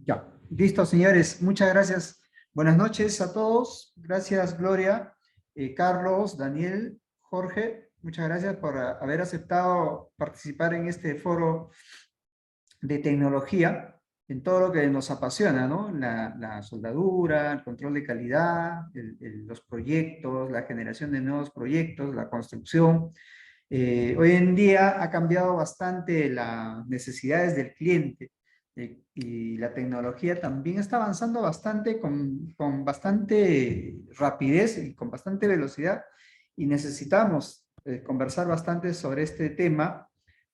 Ya, listo, señores. Muchas gracias. Buenas noches a todos. Gracias, Gloria, Carlos, Daniel, Jorge. Muchas gracias por haber aceptado participar en este foro de tecnología en todo lo que nos apasiona, ¿no? La soldadura, el control de calidad, los proyectos, la generación de nuevos proyectos, la construcción. Hoy en día ha cambiado bastante las necesidades del cliente y la tecnología también está avanzando bastante con bastante rapidez y con bastante velocidad y necesitamos conversar bastante sobre este tema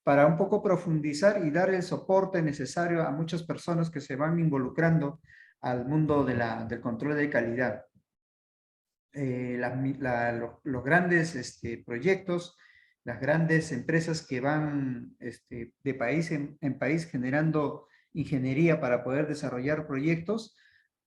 para un poco profundizar y dar el soporte necesario a muchas personas que se van involucrando al mundo del control de calidad. Los grandes proyectos, las grandes empresas que van de país en país generando ingeniería para poder desarrollar proyectos,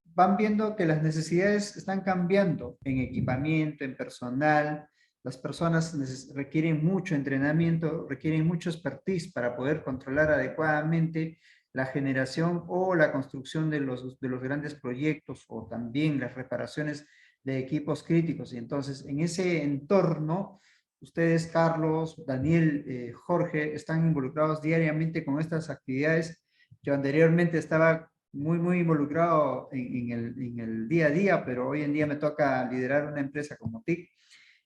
van viendo que las necesidades están cambiando en equipamiento, en personal. Las personas requieren mucho entrenamiento, requieren mucho expertise para poder controlar adecuadamente la generación o la construcción de los grandes proyectos o también las reparaciones de equipos críticos. Y entonces, en ese entorno, ustedes, Carlos, Daniel, Jorge, están involucrados diariamente con estas actividades. Yo anteriormente estaba muy involucrado en el día a día, pero hoy en día me toca liderar una empresa como TIC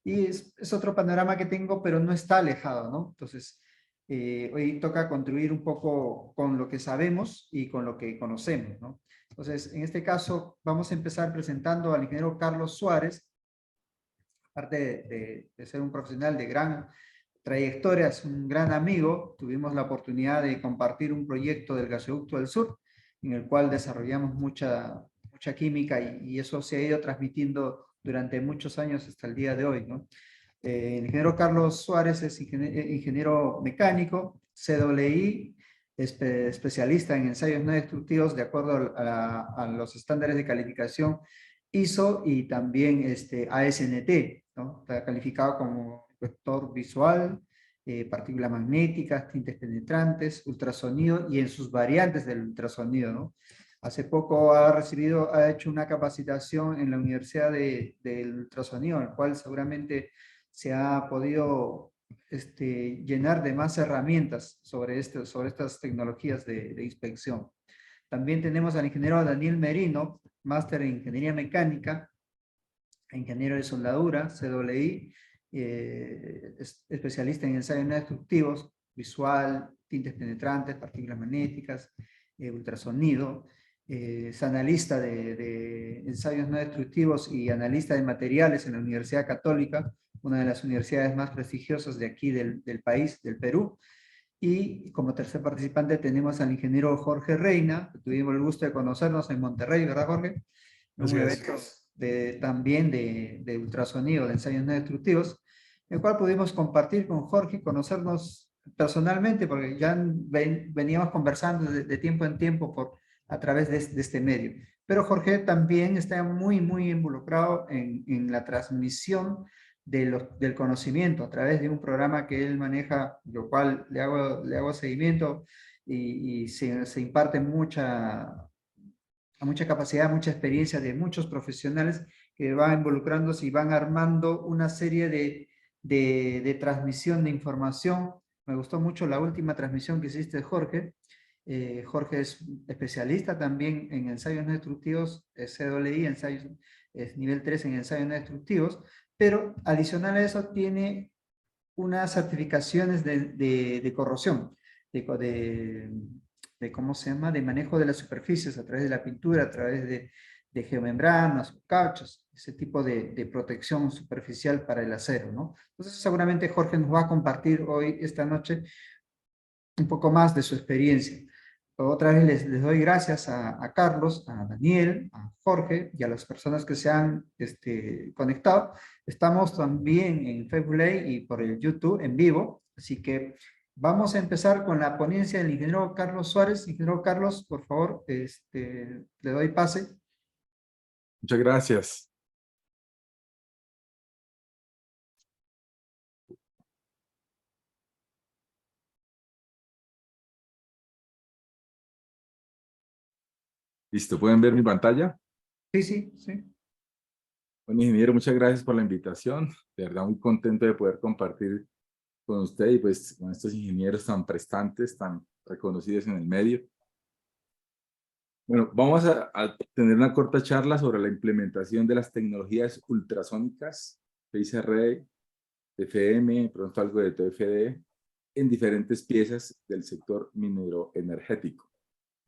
y es otro panorama que tengo, pero no está alejado, ¿no? Entonces, hoy toca contribuir un poco con lo que sabemos y con lo que conocemos, ¿no? Entonces, en este caso, vamos a empezar presentando al ingeniero Carlos Suárez, aparte de ser un profesional de gran trayectoria, es un gran amigo. Tuvimos la oportunidad de compartir un proyecto del Gasoducto del Sur, en el cual desarrollamos mucha química y eso se ha ido transmitiendo durante muchos años hasta el día de hoy, ¿no? El ingeniero Carlos Suárez es ingeniero mecánico, CWI, especialista en ensayos no destructivos de acuerdo a los estándares de calificación ISO y también ASNT, ¿no? Está calificado como vector visual, partículas magnéticas, tintes penetrantes, ultrasonido y en sus variantes del ultrasonido, ¿no? Hace poco ha hecho una capacitación en la Universidad del Ultrasonido, en el cual seguramente se ha podido llenar de más herramientas sobre estas tecnologías de inspección. También tenemos al ingeniero Daniel Merino, máster en Ingeniería Mecánica, ingeniero de soldadura, CWI, especialista en ensayos no destructivos, visual, tintes penetrantes, partículas magnéticas, ultrasonido, es analista de ensayos no destructivos y analista de materiales en la Universidad Católica, una de las universidades más prestigiosas de aquí del país, del Perú. Y como tercer participante tenemos al ingeniero Jorge Reina, que tuvimos el gusto de conocernos en Monterrey, ¿verdad, Jorge? En Así un es. evento también de ultrasonido, de ensayos no destructivos, el cual pudimos compartir con Jorge, conocernos personalmente, porque ya veníamos conversando de tiempo en tiempo a través de este medio. Pero Jorge también está muy involucrado en la transmisión del conocimiento a través de un programa que él maneja, lo cual le hago seguimiento y se imparte mucha capacidad, mucha experiencia de muchos profesionales que van involucrándose y van armando una serie de transmisión de información. Me gustó mucho la última transmisión que hiciste, Jorge. Jorge es especialista también en ensayos no destructivos, es CWI, es nivel 3 en ensayos no destructivos, pero adicional a eso tiene unas certificaciones de corrosión, de, ¿cómo se llama? De manejo de las superficies a través de la pintura, a través de geomembranas, cauchos, ese tipo de protección superficial para el acero, ¿no? Entonces seguramente Jorge nos va a compartir hoy, esta noche, un poco más de su experiencia. Otra vez les doy gracias a Carlos, a Daniel, a Jorge y a las personas que se han conectado. Estamos también en Facebook Live y por el YouTube en vivo, así que vamos a empezar con la ponencia del ingeniero Carlos Suárez. Ingeniero Carlos, por favor, le doy pase. Muchas gracias. Listo, ¿pueden ver mi pantalla? Sí, sí, sí. Bueno, ingeniero, muchas gracias por la invitación. De verdad, muy contento de poder compartir con usted y pues con estos ingenieros tan prestantes, tan reconocidos en el medio. Bueno, vamos a tener una corta charla sobre la implementación de las tecnologías ultrasónicas, phased array, TFM, pronto algo de TFD, en diferentes piezas del sector minero-energético.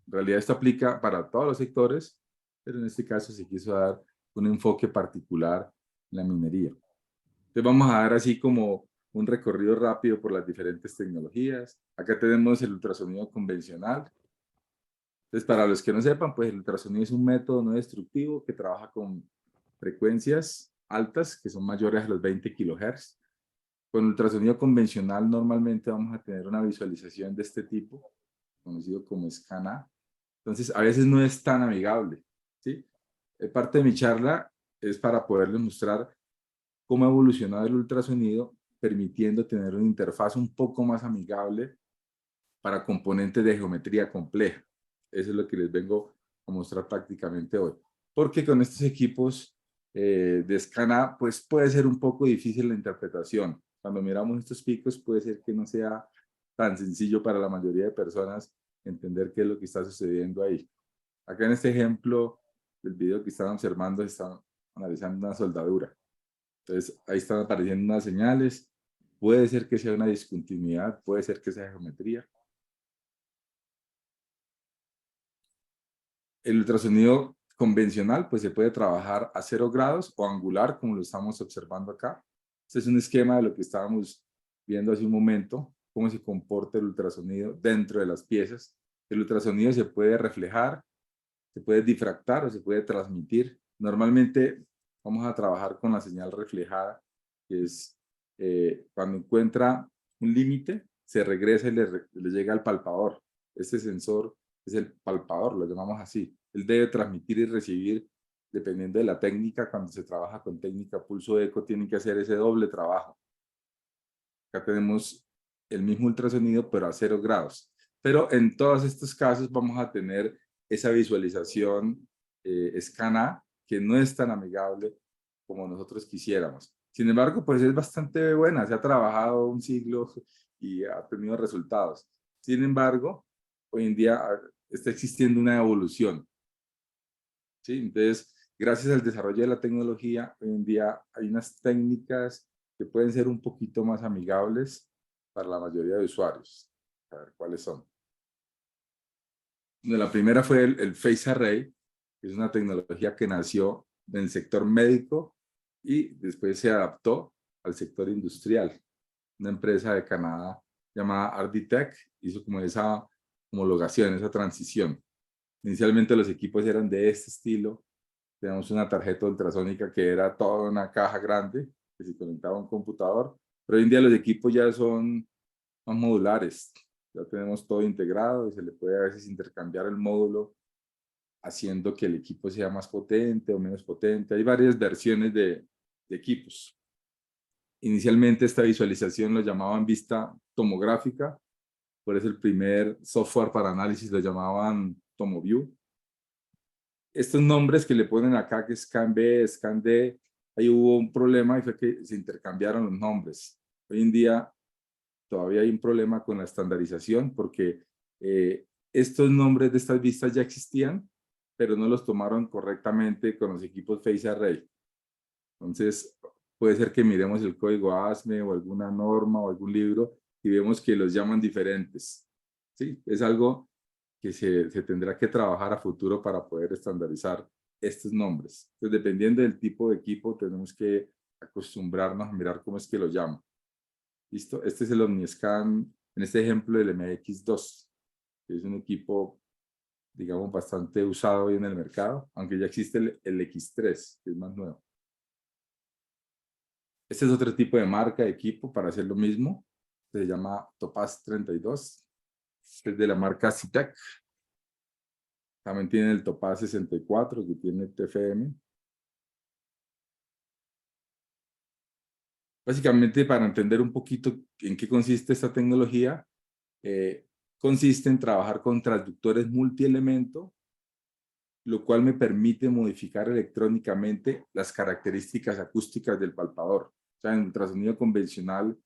En realidad esto aplica para todos los sectores, pero en este caso se quiso dar un enfoque particular en la minería. Entonces vamos a dar así como un recorrido rápido por las diferentes tecnologías. Acá tenemos el ultrasonido convencional. Entonces, para los que no sepan, pues el ultrasonido es un método no destructivo que trabaja con frecuencias altas, que son mayores a los 20 kHz. Con ultrasonido convencional normalmente vamos a tener una visualización de este tipo, conocido como SCAN-A. Entonces, a veces no es tan amigable, ¿sí? Parte de mi charla es para poderles mostrar cómo ha evolucionado el ultrasonido, permitiendo tener una interfaz un poco más amigable para componentes de geometría compleja. Eso es lo que les vengo a mostrar prácticamente hoy. Porque con estos equipos de SCAN-A, pues puede ser un poco difícil la interpretación. Cuando miramos estos picos, puede ser que no sea tan sencillo para la mayoría de personas entender qué es lo que está sucediendo ahí. Acá en este ejemplo del video que están observando, están analizando una soldadura. Entonces, ahí están apareciendo unas señales. Puede ser que sea una discontinuidad, puede ser que sea geometría. El ultrasonido convencional, pues se puede trabajar a 0 grados o angular, como lo estamos observando acá. Este es un esquema de lo que estábamos viendo hace un momento, cómo se comporta el ultrasonido dentro de las piezas. El ultrasonido se puede reflejar, se puede difractar o se puede transmitir. Normalmente vamos a trabajar con la señal reflejada, que es cuando encuentra un límite, se regresa y le llega al palpador. Este sensor es el palpador, lo llamamos así. Él debe transmitir y recibir, dependiendo de la técnica. Cuando se trabaja con técnica pulso eco, tiene que hacer ese doble trabajo. Acá tenemos el mismo ultrasonido, pero a 0 grados. Pero en todos estos casos vamos a tener esa visualización SCAN-A, que no es tan amigable como nosotros quisiéramos. Sin embargo, pues es bastante buena, se ha trabajado un siglo y ha tenido resultados. Sin embargo, hoy en día está existiendo una evolución, ¿sí? Entonces, gracias al desarrollo de la tecnología, hoy en día hay unas técnicas que pueden ser un poquito más amigables para la mayoría de usuarios. A ver cuáles son. La primera fue el Phased Array, que es una tecnología que nació en el sector médico y después se adaptó al sector industrial. Una empresa de Canadá llamada Arditech hizo como esa homologación, esa transición. Inicialmente los equipos eran de este estilo. Tenemos una tarjeta ultrasónica que era toda una caja grande que se conectaba a un computador, pero hoy en día los equipos ya son más modulares. Ya tenemos todo integrado y se le puede a veces intercambiar el módulo haciendo que el equipo sea más potente o menos potente. Hay varias versiones de equipos. Inicialmente esta visualización lo llamaban vista tomográfica, por eso el primer software para análisis lo llamaban TomoView. Estos nombres que le ponen acá, que ScanB, ScanD, ahí hubo un problema y fue que se intercambiaron los nombres. Hoy en día todavía hay un problema con la estandarización porque estos nombres de estas vistas ya existían, pero no los tomaron correctamente con los equipos Phased Array. Entonces, puede ser que miremos el código ASME o alguna norma o algún libro y vemos que los llaman diferentes. ¿Sí? Es algo que se tendrá que trabajar a futuro para poder estandarizar estos nombres. Entonces, dependiendo del tipo de equipo, tenemos que acostumbrarnos a mirar cómo es que lo llaman. ¿Listo? Este es el OmniScan, en este ejemplo, el MX2, que es un equipo, digamos, bastante usado hoy en el mercado, aunque ya existe el X3, que es más nuevo. Este es otro tipo de marca de equipo para hacer lo mismo. Se llama Topaz 32. Es de la marca Citec. También tiene el Topaz 64, que tiene TFM. Básicamente, para entender un poquito en qué consiste esta tecnología, consiste en trabajar con transductores multielemento lo cual me permite modificar electrónicamente las características acústicas del palpador. O sea, en ultrasonido convencional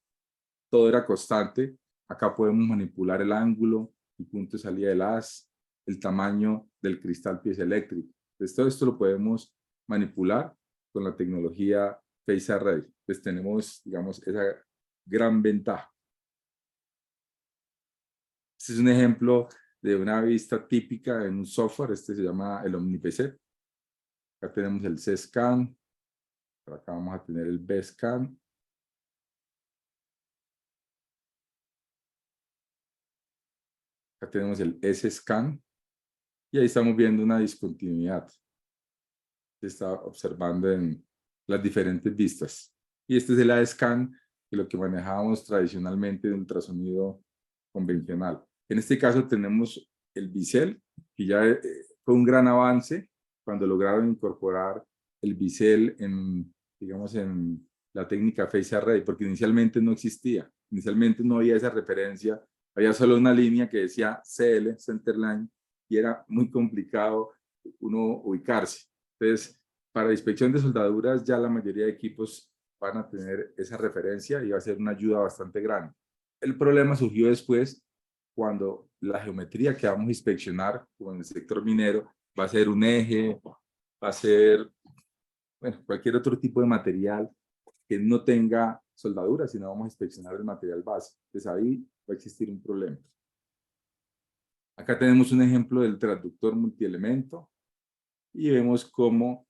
todo era constante. Acá podemos manipular el ángulo, el punto de salida del haz, el tamaño del cristal piezoeléctrico. Entonces, todo esto lo podemos manipular con la tecnología Phase Array. Pues tenemos, digamos, esa gran ventaja. Este es un ejemplo de una vista típica en un software. Este se llama el OmniPC. Acá tenemos el C-Scan. Por acá vamos a tener el B-Scan. Acá tenemos el S-Scan. Y ahí estamos viendo una discontinuidad. Se está observando en las diferentes vistas. Y este es el A-Scan, que es lo que manejábamos tradicionalmente de ultrasonido convencional. En este caso tenemos el bisel, que ya fue un gran avance cuando lograron incorporar el bisel en, digamos, en la técnica Phase Array, porque inicialmente no existía. Inicialmente no había esa referencia, había solo una línea que decía CL, Centerline, y era muy complicado uno ubicarse. Entonces, para inspección de soldaduras ya la mayoría de equipos van a tener esa referencia y va a ser una ayuda bastante grande. El problema surgió después cuando la geometría que vamos a inspeccionar, como en el sector minero, va a ser un eje, va a ser, bueno, cualquier otro tipo de material que no tenga soldadura, sino vamos a inspeccionar el material base. Entonces ahí va a existir un problema. Acá tenemos un ejemplo del transductor multielemento y vemos cómo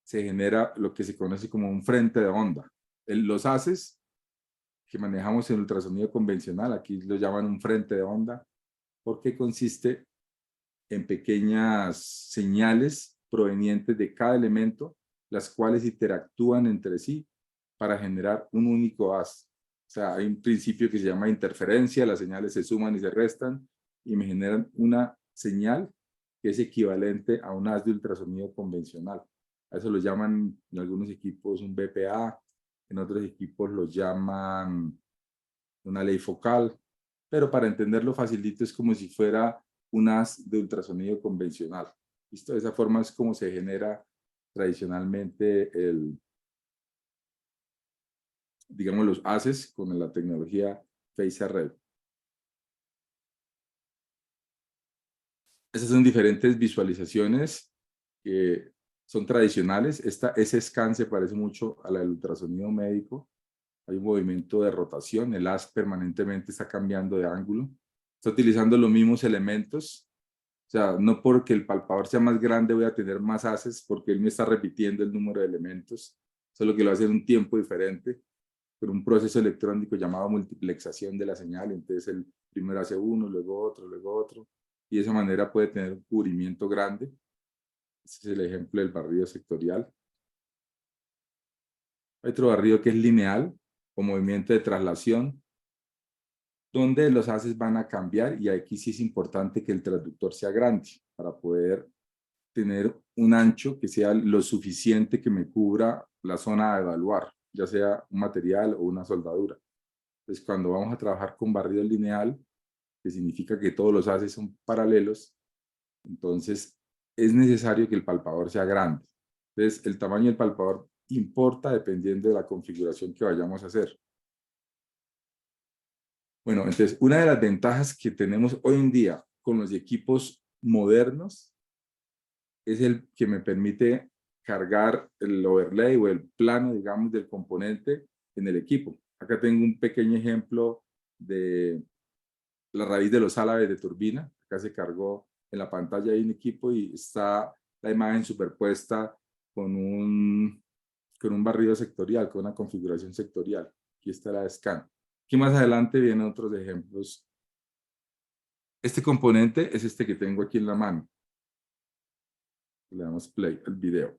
se genera lo que se conoce como un frente de onda. Los haces que manejamos en ultrasonido convencional, aquí lo llaman un frente de onda, porque consiste en pequeñas señales provenientes de cada elemento, las cuales interactúan entre sí para generar un único haz. O sea, hay un principio que se llama interferencia, las señales se suman y se restan y me generan una señal que es equivalente a un haz de ultrasonido convencional. A eso lo llaman en algunos equipos un BPA, en otros equipos lo llaman una ley focal, pero para entenderlo facilito es como si fuera un haz de ultrasonido convencional. ¿Listo? De esa forma es como se genera tradicionalmente digamos, los haces con la tecnología Phase Array. Esas son diferentes visualizaciones que son tradicionales. Ese scan se parece mucho a la del ultrasonido médico. Hay un movimiento de rotación, el haz permanentemente está cambiando de ángulo. Está utilizando los mismos elementos. O sea, no porque el palpador sea más grande voy a tener más haces, porque él me está repitiendo el número de elementos, solo que lo hace en un tiempo diferente, por un proceso electrónico llamado multiplexación de la señal. Entonces el primero hace uno, luego otro, y de esa manera puede tener un cubrimiento grande. Este es el ejemplo del barrido sectorial. Hay otro barrido que es lineal, o movimiento de traslación, donde los haces van a cambiar, y aquí sí es importante que el transductor sea grande para poder tener un ancho que sea lo suficiente que me cubra la zona a evaluar, ya sea un material o una soldadura. Entonces, cuando vamos a trabajar con barrido lineal, que significa que todos los haces son paralelos, entonces es necesario que el palpador sea grande. Entonces, el tamaño del palpador importa dependiendo de la configuración que vayamos a hacer. Bueno, entonces, una de las ventajas que tenemos hoy en día con los equipos modernos es el que me permite cargar el overlay o el plano, digamos, del componente en el equipo. Acá tengo un pequeño ejemplo de la raíz de los álabes de turbina. Acá se cargó en la pantalla de un equipo y está la imagen superpuesta con un barrido sectorial, con una configuración sectorial. Aquí está la scan. Aquí más adelante vienen otros ejemplos. Este componente es este que tengo aquí en la mano. Le damos play al video.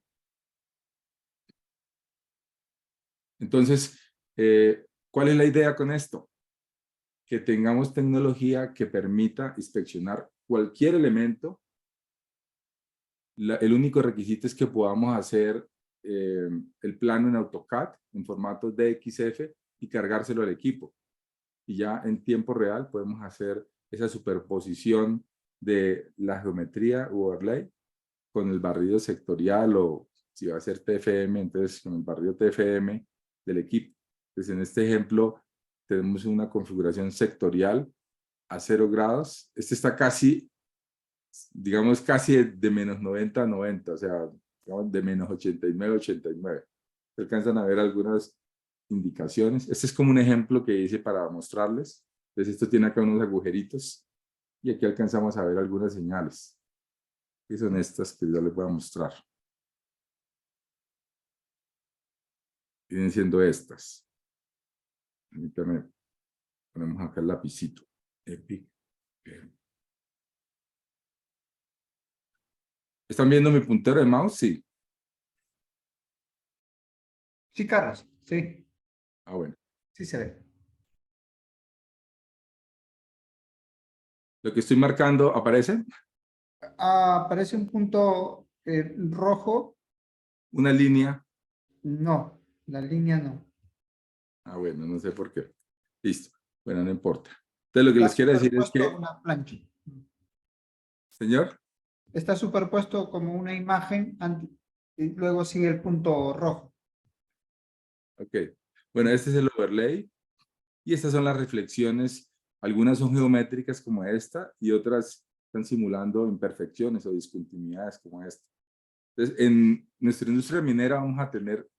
Entonces, ¿cuál es la idea con esto? Que tengamos tecnología que permita inspeccionar cualquier elemento. El único requisito es que podamos hacer el plano en AutoCAD en formato DXF y cargárselo al equipo. Y ya en tiempo real podemos hacer esa superposición de la geometría u overlay con el barrido sectorial o si va a ser TFM, entonces con el barrido TFM del equipo. Entonces en este ejemplo tenemos una configuración sectorial a 0 grados. Este está casi, digamos, casi de menos 90 a 90, o sea, digamos, de menos 89 a 89. Se alcanzan a ver algunas indicaciones. Este es como un ejemplo que hice para mostrarles. Entonces esto tiene acá unos agujeritos y aquí alcanzamos a ver algunas señales, que son estas que yo les voy a mostrar. Vienen siendo estas. Permítanme, ponemos acá el lapicito. Epic. ¿Están viendo mi puntero de mouse? Sí. Sí, Carlos, sí, Ah, bueno. sí se ve. Lo que estoy marcando, ¿aparece? Aparece un punto rojo. Una línea. No, la línea no. Ah, bueno, no sé por qué. Listo. Bueno, no importa. Entonces, lo que Está les quiero decir es superpuesto a que, una plancha. señor, Está superpuesto como una imagen y luego sigue el punto rojo. ok. Bueno, este es el overlay y estas son las reflexiones. Algunas son geométricas como esta y otras están simulando imperfecciones o discontinuidades como esta. Entonces, en nuestra industria minera vamos a tener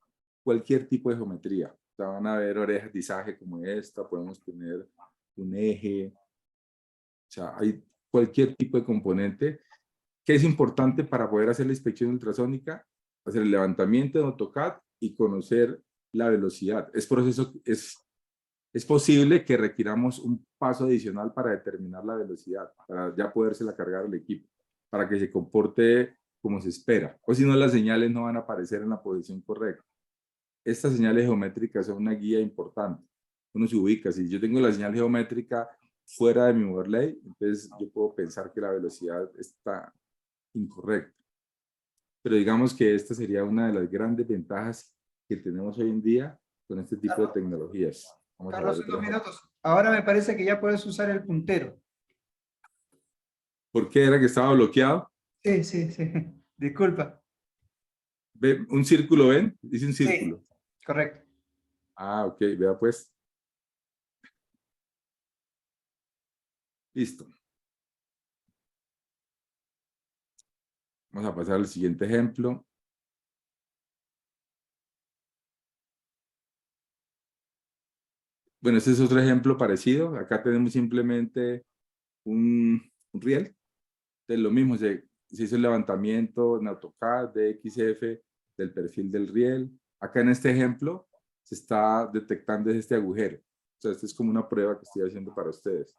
cualquier tipo de geometría. O sea, van a ver orejas de izaje como esta, podemos tener un eje, o sea, hay cualquier tipo de componente que es importante para poder hacer la inspección ultrasónica, hacer el levantamiento de AutoCAD y conocer la velocidad. Es posible que requiramos un paso adicional para determinar la velocidad, para ya podérsela cargar al equipo, para que se comporte como se espera. O si no, las señales no van a aparecer en la posición correcta. Estas señales geométricas son una guía importante. Uno se ubica. Si yo tengo la señal geométrica fuera de mi overlay, entonces yo puedo pensar que la velocidad está incorrecta. Pero digamos que esta sería una de las grandes ventajas que tenemos hoy en día con este tipo de Carlos, tecnologías. Vamos a ver Carlos, otro unos ejemplo. minutos. Ahora me parece que ya puedes usar el puntero. ¿Por qué era que estaba bloqueado? Sí, sí, sí. Disculpa. ¿Ve un círculo, ven? Dice un Sí, círculo. correcto. Ah, ok, vea pues. Listo. Vamos a pasar al siguiente ejemplo. Bueno, este es otro ejemplo parecido. Acá tenemos simplemente un riel. Entonces, lo mismo, se hizo el levantamiento en AutoCAD de XF del perfil del riel. Acá en este ejemplo se está detectando este agujero. O sea, esto es como una prueba que estoy haciendo para ustedes.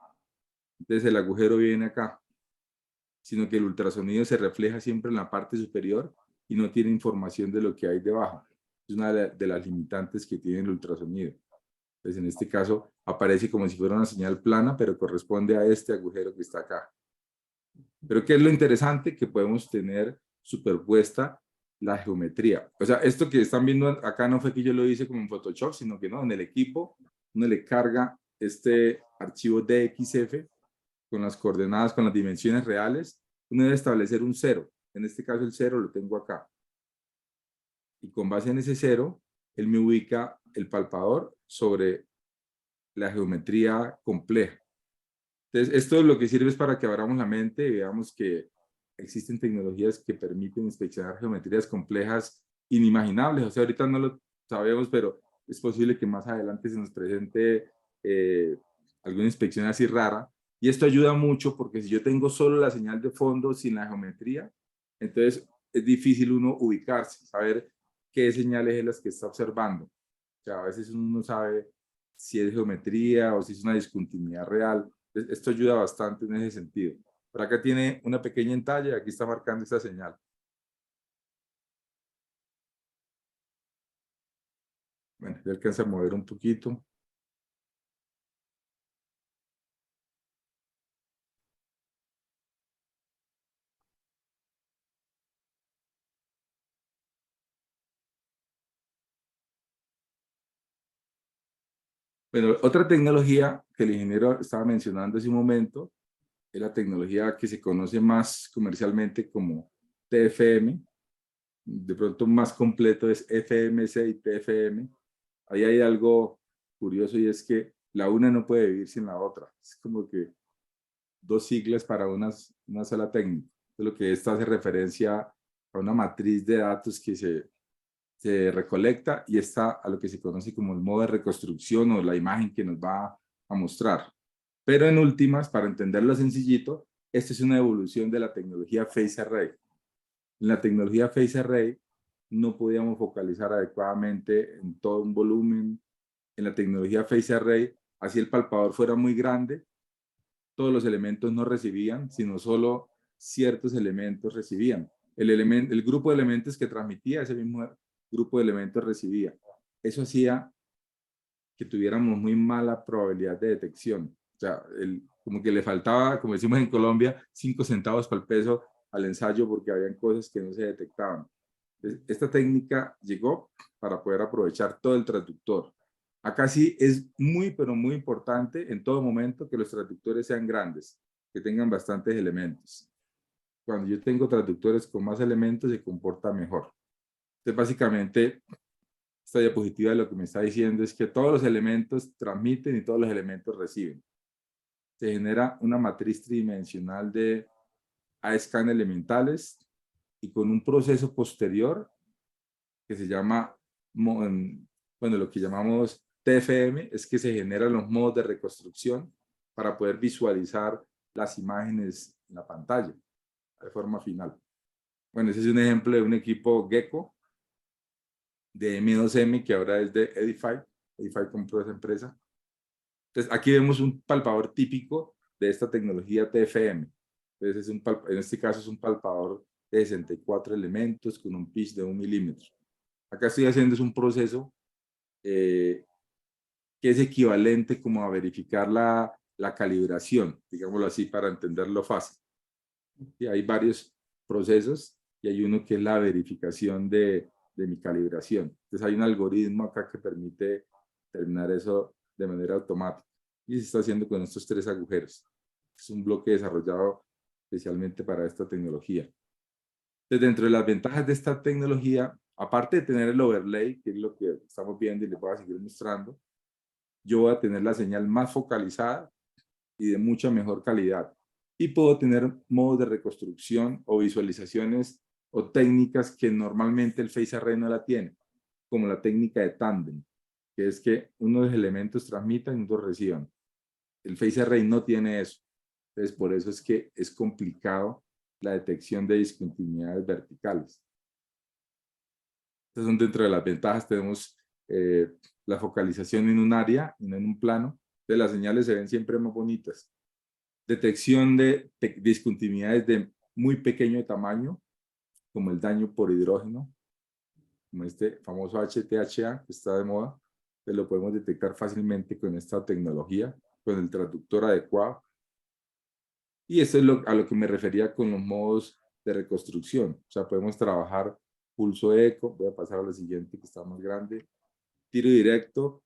Entonces, el agujero viene acá, sino que el ultrasonido se refleja siempre en la parte superior y no tiene información de lo que hay debajo. Es una de las limitantes que tiene el ultrasonido. Pues en este caso aparece como si fuera una señal plana, pero corresponde a este agujero que está acá. Pero ¿qué es lo interesante? Que podemos tener superpuesta la geometría. O sea, esto que están viendo acá no fue que yo lo hice como en Photoshop, sino que no, en el equipo uno le carga este archivo DXF con las coordenadas, con las dimensiones reales. Uno debe establecer un cero. En este caso el cero lo tengo acá. Y con base en ese cero, él me ubica el palpador sobre la geometría compleja. Entonces, esto es lo que sirve es para que abramos la mente y veamos que existen tecnologías que permiten inspeccionar geometrías complejas inimaginables. O sea, ahorita no lo sabemos, pero es posible que más adelante se nos presente alguna inspección así rara. Y esto ayuda mucho porque si yo tengo solo la señal de fondo sin la geometría, entonces es difícil uno ubicarse, saber qué señales es las que está observando. O sea, a veces uno no sabe si es geometría o si es una discontinuidad real. Esto ayuda bastante en ese sentido. Por acá tiene una pequeña entalla y aquí está marcando esta señal. Bueno, ya alcanza a mover un poquito. Bueno, otra tecnología que el ingeniero estaba mencionando hace un momento es la tecnología que se conoce más comercialmente como TFM, de pronto más completo es FMC y TFM. Ahí hay algo curioso y es que la una no puede vivir sin la otra. Es como que dos siglas para una sola técnica. Es lo que esta hace referencia a una matriz de datos que se recolecta y está a lo que se conoce como el modo de reconstrucción o la imagen que nos va a mostrar. Pero en últimas, para entenderlo sencillito, esta es una evolución de la tecnología Phase Array. En la tecnología Phase Array no podíamos focalizar adecuadamente en todo un volumen. En la tecnología Phase Array, así el palpador fuera muy grande, todos los elementos no recibían, sino solo ciertos elementos recibían. El grupo de elementos que transmitía, ese mismo grupo de elementos recibía. Eso hacía que tuviéramos muy mala probabilidad de detección. O sea, como que le faltaba, como decimos en Colombia, 5 centavos para el peso al ensayo porque habían cosas que no se detectaban. Entonces, esta técnica llegó para poder aprovechar todo el transductor. Acá sí es muy, pero muy importante en todo momento que los transductores sean grandes, que tengan bastantes elementos. Cuando yo tengo transductores con más elementos, se comporta mejor. Entonces, básicamente, esta diapositiva lo que me está diciendo es que todos los elementos transmiten y todos los elementos reciben. Se genera una matriz tridimensional de A-scan elementales y con un proceso posterior que se llama, bueno, lo que llamamos TFM, es que se generan los modos de reconstrucción para poder visualizar las imágenes en la pantalla de forma final. Bueno, ese es un ejemplo de un equipo Gecko de M2M que ahora es de Edify. Edify compró esa empresa. Entonces, aquí vemos un palpador típico de esta tecnología TFM. Entonces, en este caso es un palpador de 64 elementos con un pitch de 1 milímetro. Acá estoy haciendo un proceso que es equivalente como a verificar la calibración, digámoslo así, para entenderlo fácil. Y hay varios procesos y hay uno que es la verificación de mi calibración. Entonces hay un algoritmo acá que permite terminar eso de manera automática. Y se está haciendo con estos 3 agujeros. Es un bloque desarrollado especialmente para esta tecnología. Entonces, dentro de las ventajas de esta tecnología, aparte de tener el overlay, que es lo que estamos viendo y les voy a seguir mostrando, yo voy a tener la señal más focalizada y de mucha mejor calidad. Y puedo tener modos de reconstrucción o visualizaciones o técnicas que normalmente el Phase Array no la tiene, como la técnica de tándem, que es que unos elementos transmitan y otros reciban. El Phase Array no tiene eso. Entonces, por eso es que es complicado la detección de discontinuidades verticales. Entonces, son dentro de las ventajas, tenemos la focalización en un área y no en un plano. Entonces, las señales se ven siempre más bonitas. Detección de discontinuidades de muy pequeño tamaño, como el daño por hidrógeno, como este famoso HTHA que está de moda. Entonces, lo podemos detectar fácilmente con esta tecnología, con el transductor adecuado. Y eso es a lo que me refería con los modos de reconstrucción. O sea, podemos trabajar pulso eco, voy a pasar a la siguiente que está más grande, tiro directo,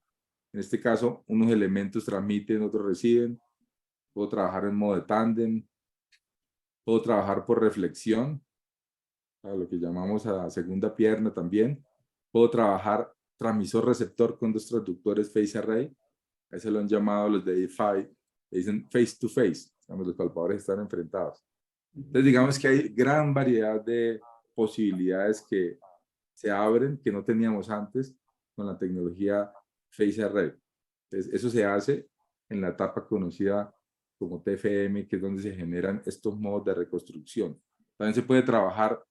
en este caso unos elementos transmiten, otros reciben, puedo trabajar en modo de tándem, puedo trabajar por reflexión, a lo que llamamos a segunda pierna también, puedo trabajar transmisor-receptor con 2 transductores Phase Array, a eso lo han llamado los de Edify, dicen face to face, digamos, los palpadores están enfrentados. Entonces, digamos que hay gran variedad de posibilidades que se abren que no teníamos antes con la tecnología Phase Array. Entonces, eso se hace en la etapa conocida como TFM, que es donde se generan estos modos de reconstrucción. También se puede trabajar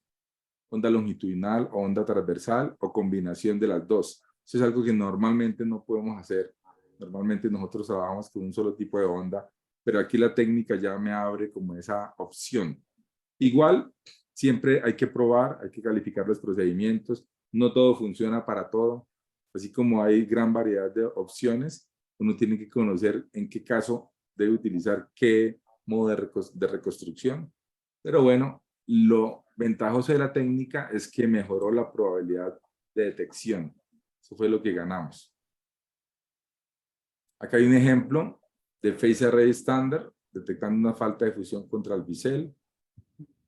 onda longitudinal o onda transversal o combinación de las dos. Eso es algo que normalmente no podemos hacer. Normalmente nosotros trabajamos con un solo tipo de onda, pero aquí la técnica ya me abre como esa opción. Igual, siempre hay que probar, hay que calificar los procedimientos. No todo funciona para todo. Así como hay gran variedad de opciones, uno tiene que conocer en qué caso debe utilizar qué modo de reconstrucción. Pero bueno, lo ventajoso de la técnica es que mejoró la probabilidad de detección. Eso fue lo que ganamos. Acá hay un ejemplo de Phase Array estándar, detectando una falta de fusión contra el bisel.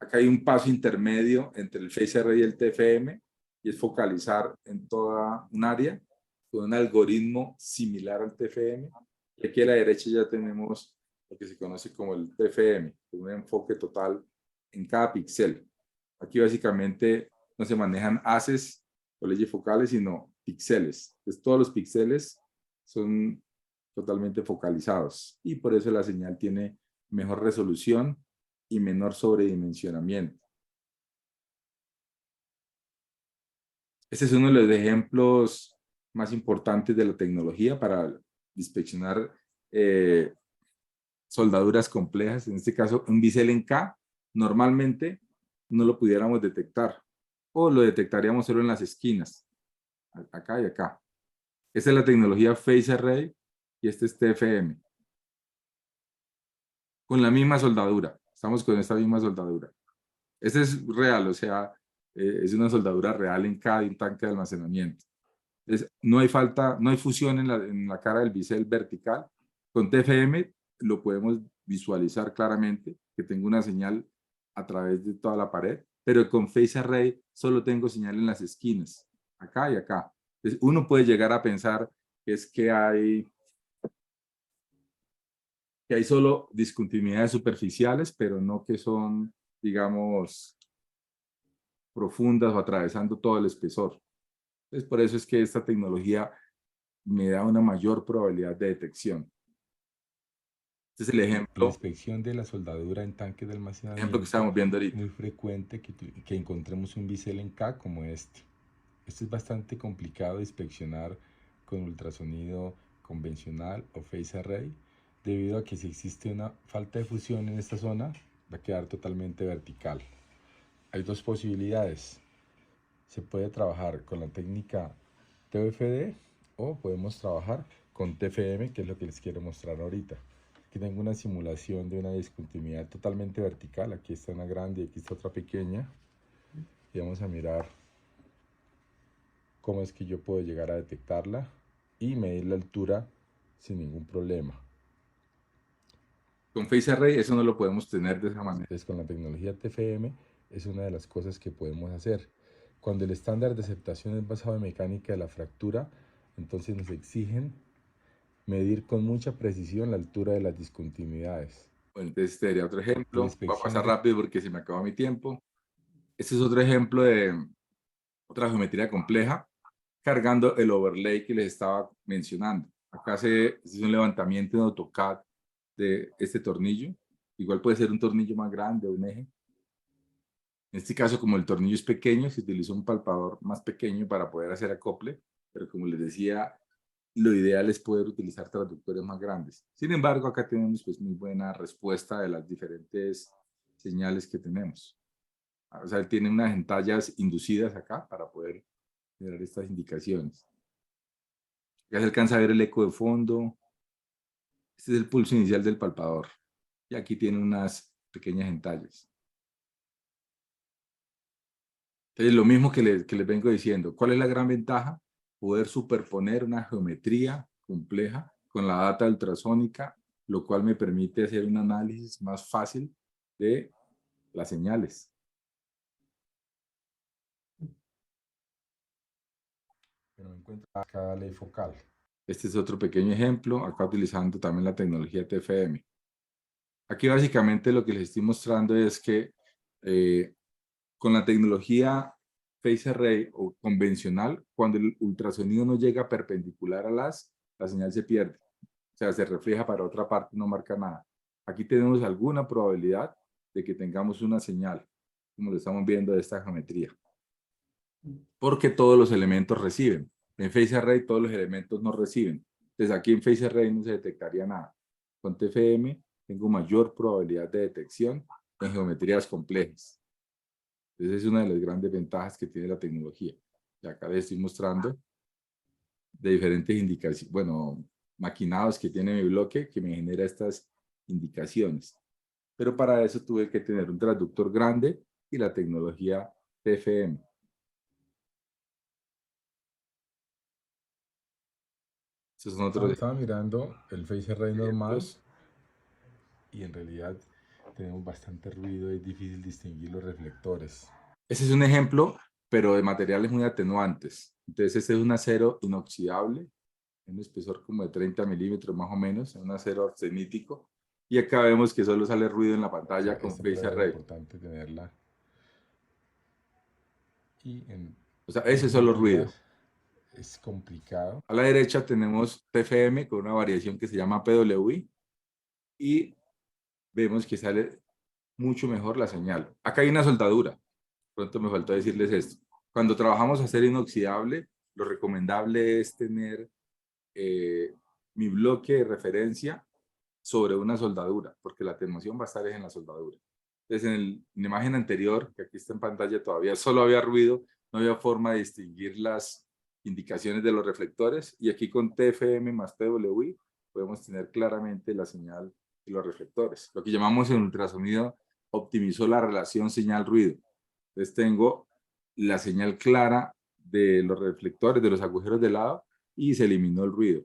Acá hay un paso intermedio entre el Face Array y el TFM, y es focalizar en toda un área con un algoritmo similar al TFM. Y aquí a la derecha ya tenemos lo que se conoce como el TFM, con un enfoque total en cada píxel. Aquí básicamente no se manejan haces o leyes focales, sino píxeles. Entonces todos los píxeles son totalmente focalizados y por eso la señal tiene mejor resolución y menor sobredimensionamiento. Este es uno de los ejemplos más importantes de la tecnología para inspeccionar soldaduras complejas. En este caso, un bisel en K, normalmente no lo pudiéramos detectar o lo detectaríamos solo en las esquinas, acá y acá. Esta es la tecnología Phase Array y este es TFM. Con la misma soldadura, estamos con esta misma soldadura. Este es real, o sea, es una soldadura real en cada tanque de almacenamiento. Entonces, no hay falta, no hay fusión en la cara del bisel vertical. Con TFM lo podemos visualizar claramente, que tengo una señal a través de toda la pared, pero con Phase Array solo tengo señal en las esquinas, acá y acá. Entonces, uno puede llegar a pensar que es que hay solo discontinuidades superficiales, pero no que son, digamos, profundas o atravesando todo el espesor. Entonces, por eso es que esta tecnología me da una mayor probabilidad de detección. Este es el En la ejemplo inspección de la soldadura en tanques de que almacenamiento estamos viendo es ahorita. muy frecuente que encontremos un bisel en K como este. Este es bastante complicado de inspeccionar con ultrasonido convencional o Phase Array, debido a que si existe una falta de fusión en esta zona, va a quedar totalmente vertical. Hay dos posibilidades. Se puede trabajar con la técnica TFD o podemos trabajar con TFM, que es lo que les quiero mostrar ahorita. Aquí tengo una simulación de una discontinuidad totalmente vertical. Aquí está una grande y aquí está otra pequeña. Y vamos a mirar cómo es que yo puedo llegar a detectarla y medir la altura sin ningún problema. Con Phase Array eso no lo podemos tener de esa manera. Entonces, con la tecnología TFM es una de las cosas que podemos hacer. Cuando el estándar de aceptación es basado en mecánica de la fractura, entonces nos exigen medir con mucha precisión la altura de las discontinuidades. Bueno, entonces este sería otro La ejemplo. Va a inspección pasar de rápido porque se me acaba mi tiempo. Este es otro ejemplo de otra geometría compleja, cargando el overlay que les estaba mencionando. Acá se hace un levantamiento en AutoCAD de este tornillo. Igual puede ser un tornillo más grande o un eje. En este caso, como el tornillo es pequeño, se utiliza un palpador más pequeño para poder hacer acople, pero como les decía, lo ideal es poder utilizar traductores más grandes. Sin embargo, acá tenemos pues muy buena respuesta de las diferentes señales que tenemos. O sea, tiene unas entallas inducidas acá para poder generar estas indicaciones. Ya se alcanza a ver el eco de fondo. Este es el pulso inicial del palpador. Y aquí tiene unas pequeñas entallas. Entonces, lo mismo que les vengo diciendo. ¿Cuál es la gran ventaja? Poder superponer una geometría compleja con la data ultrasónica, lo cual me permite hacer un análisis más fácil de las señales. Pero me encuentro cada ley focal. Este es otro pequeño ejemplo, acá utilizando también la tecnología TFM. Aquí básicamente lo que les estoy mostrando es que con la tecnología Phase Array o convencional, cuando el ultrasonido no llega perpendicular a la señal se pierde. O sea, se refleja para otra parte, no marca nada. Aquí tenemos alguna probabilidad de que tengamos una señal, como lo estamos viendo de esta geometría. Porque todos los elementos reciben. En Phase Array todos los elementos no reciben. Entonces aquí en Phase Array no se detectaría nada. Con TFM tengo mayor probabilidad de detección en geometrías complejas. Entonces es una de las grandes ventajas que tiene la tecnología. Y acá les estoy mostrando de diferentes indicaciones, bueno, maquinados que tiene mi bloque que me genera estas indicaciones. Pero para eso tuve que tener un traductor grande y la tecnología TFM. Estos son otros Estaba mirando el Phase Array normal ejemplos. y en realidad tenemos bastante ruido, es difícil distinguir los reflectores. Ese es un ejemplo, pero de materiales muy atenuantes. Entonces, este es un acero inoxidable, un espesor como de 30 milímetros más o menos, un acero arsenítico. Y acá vemos que solo sale ruido en la pantalla con Esta Face prueba es Array. importante tenerla. Y en O sea, ese es solo ruido. es complicado. A la derecha tenemos TFM con una variación que se llama PWI y vemos que sale mucho mejor la señal. Acá hay una soldadura. Pronto me faltó decirles esto. Cuando trabajamos acero inoxidable, lo recomendable es tener mi bloque de referencia sobre una soldadura, porque la atenuación va a estar en la soldadura. Entonces, en la imagen anterior, que aquí está en pantalla todavía, solo había ruido, no había forma de distinguir las indicaciones de los reflectores, y aquí con TFM más PWI podemos tener claramente la señal de los reflectores. Lo que llamamos en ultrasonido optimizó la relación señal-ruido. Entonces tengo la señal clara de los reflectores, de los agujeros de lado, y se eliminó el ruido.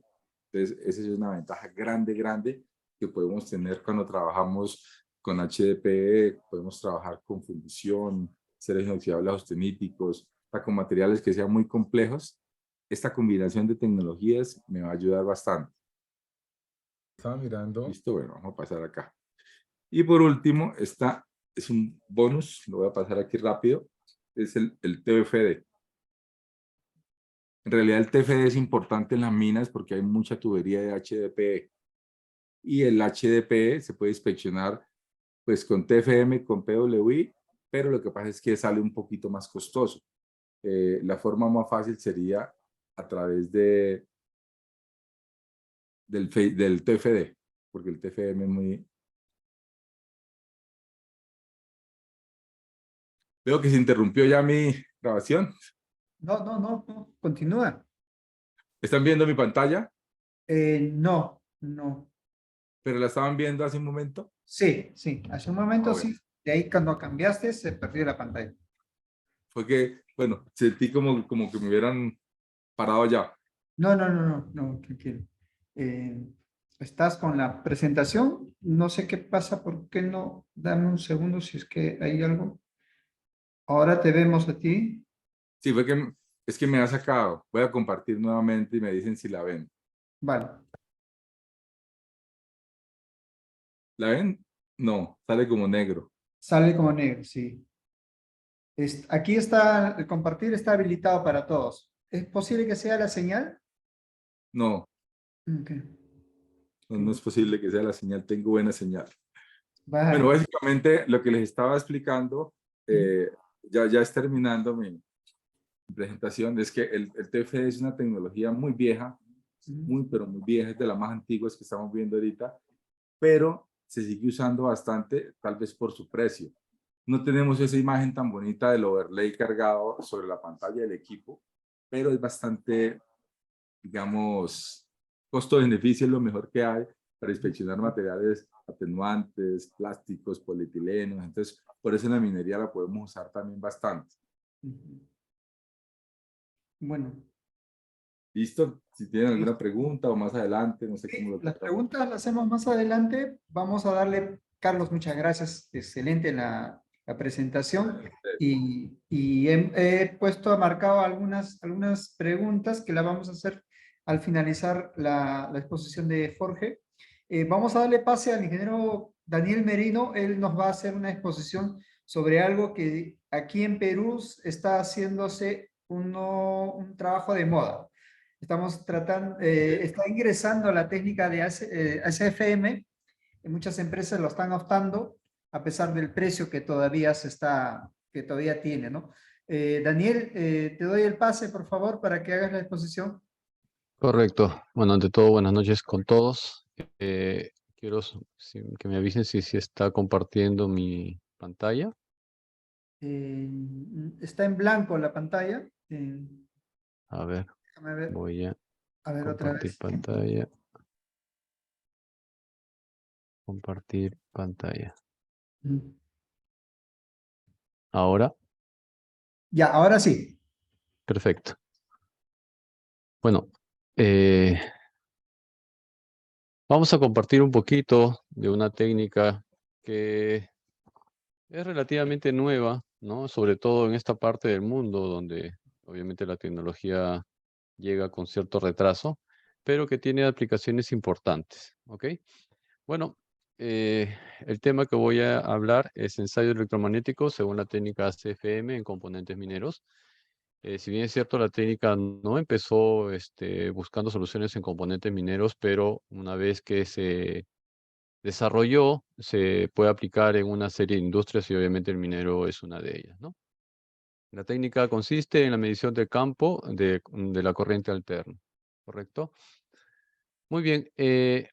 Entonces, esa es una ventaja grande, grande que podemos tener cuando trabajamos con HDPE, podemos trabajar con fundición, aceros inoxidables austeníticos, con materiales que sean muy complejos. Esta combinación de tecnologías me va a ayudar bastante. Estaba mirando. Listo, bueno, vamos a pasar acá. Y por último, esta es un bonus, lo voy a pasar aquí rápido, es el TFD. En realidad el TFD es importante en las minas porque hay mucha tubería de HDPE. Y el HDPE se puede inspeccionar pues con TFM, con PWI, pero lo que pasa es que sale un poquito más costoso. La forma más fácil sería a través del TFD, porque el TFM es muy... Veo que se interrumpió ya mi grabación. No, continúa. ¿Están viendo mi pantalla? No. ¿Pero la estaban viendo hace un momento? Sí, hace un momento Bueno, sí. De ahí cuando cambiaste se perdió la pantalla. fue que, bueno, sentí como que me hubieran parado ya. No, tranquilo. Eh, ¿Estás con la presentación? No sé qué pasa, ¿por qué no? Dame un segundo si es que hay algo. Ahora te vemos a ti. Sí, es que me ha sacado. Voy a compartir nuevamente y me dicen si la ven. Vale. ¿La ven? No, sale como negro. Sale como negro, sí. Aquí está, el compartir está habilitado para todos. ¿Es posible que sea la señal? No, Ok. no es posible que sea la señal. Tengo buena señal. Bueno, Vale. básicamente lo que les estaba explicando, ya es terminando mi presentación, es que el TFD es una tecnología muy vieja, pero muy vieja, es de las más antiguas que estamos viendo ahorita, pero se sigue usando bastante, tal vez por su precio. No tenemos esa imagen tan bonita del overlay cargado sobre la pantalla del equipo, pero es bastante, digamos, costo-beneficio es lo mejor que hay para inspeccionar materiales atenuantes, plásticos, polietilenos. Entonces, por eso en la minería la podemos usar también bastante. Bueno, ¿Listo? Si tienen alguna listo. pregunta o más adelante, no sé cómo Sí, lo las tratamos. preguntas las hacemos más adelante. Vamos a darle, Carlos, muchas gracias. Excelente la presentación. Y he puesto, marcado algunas preguntas que las vamos a hacer al finalizar la exposición de Jorge. Vamos a darle pase al ingeniero Daniel Merino. Él nos va a hacer una exposición sobre algo que aquí en Perú está haciéndose un trabajo de moda. Estamos tratando, está ingresando la técnica de ACFM, y muchas empresas lo están optando a pesar del precio que que todavía tiene, ¿no? Daniel, te doy el pase, por favor, para que hagas la exposición. Correcto. Bueno, ante todo, buenas noches con todos. Quiero que me avisen si está compartiendo mi pantalla. Eh, Está en blanco la pantalla. A ver, Déjame ver, voy a a ver otra compartir vez. pantalla. Compartir pantalla. Mm. Ahora, Ya, ahora sí. perfecto. Bueno, eh, vamos a compartir un poquito de una técnica que es relativamente nueva, ¿no? Sobre todo en esta parte del mundo donde obviamente la tecnología llega con cierto retraso, pero que tiene aplicaciones importantes, ¿ok? Bueno, el tema que voy a hablar es ensayo electromagnético según la técnica CFM en componentes mineros. Si bien es cierto, la técnica no empezó buscando soluciones en componentes mineros, pero una vez que se desarrolló, se puede aplicar en una serie de industrias y obviamente el minero es una de ellas, ¿no? La técnica consiste en la medición del campo de la corriente alterna, ¿correcto? Muy bien,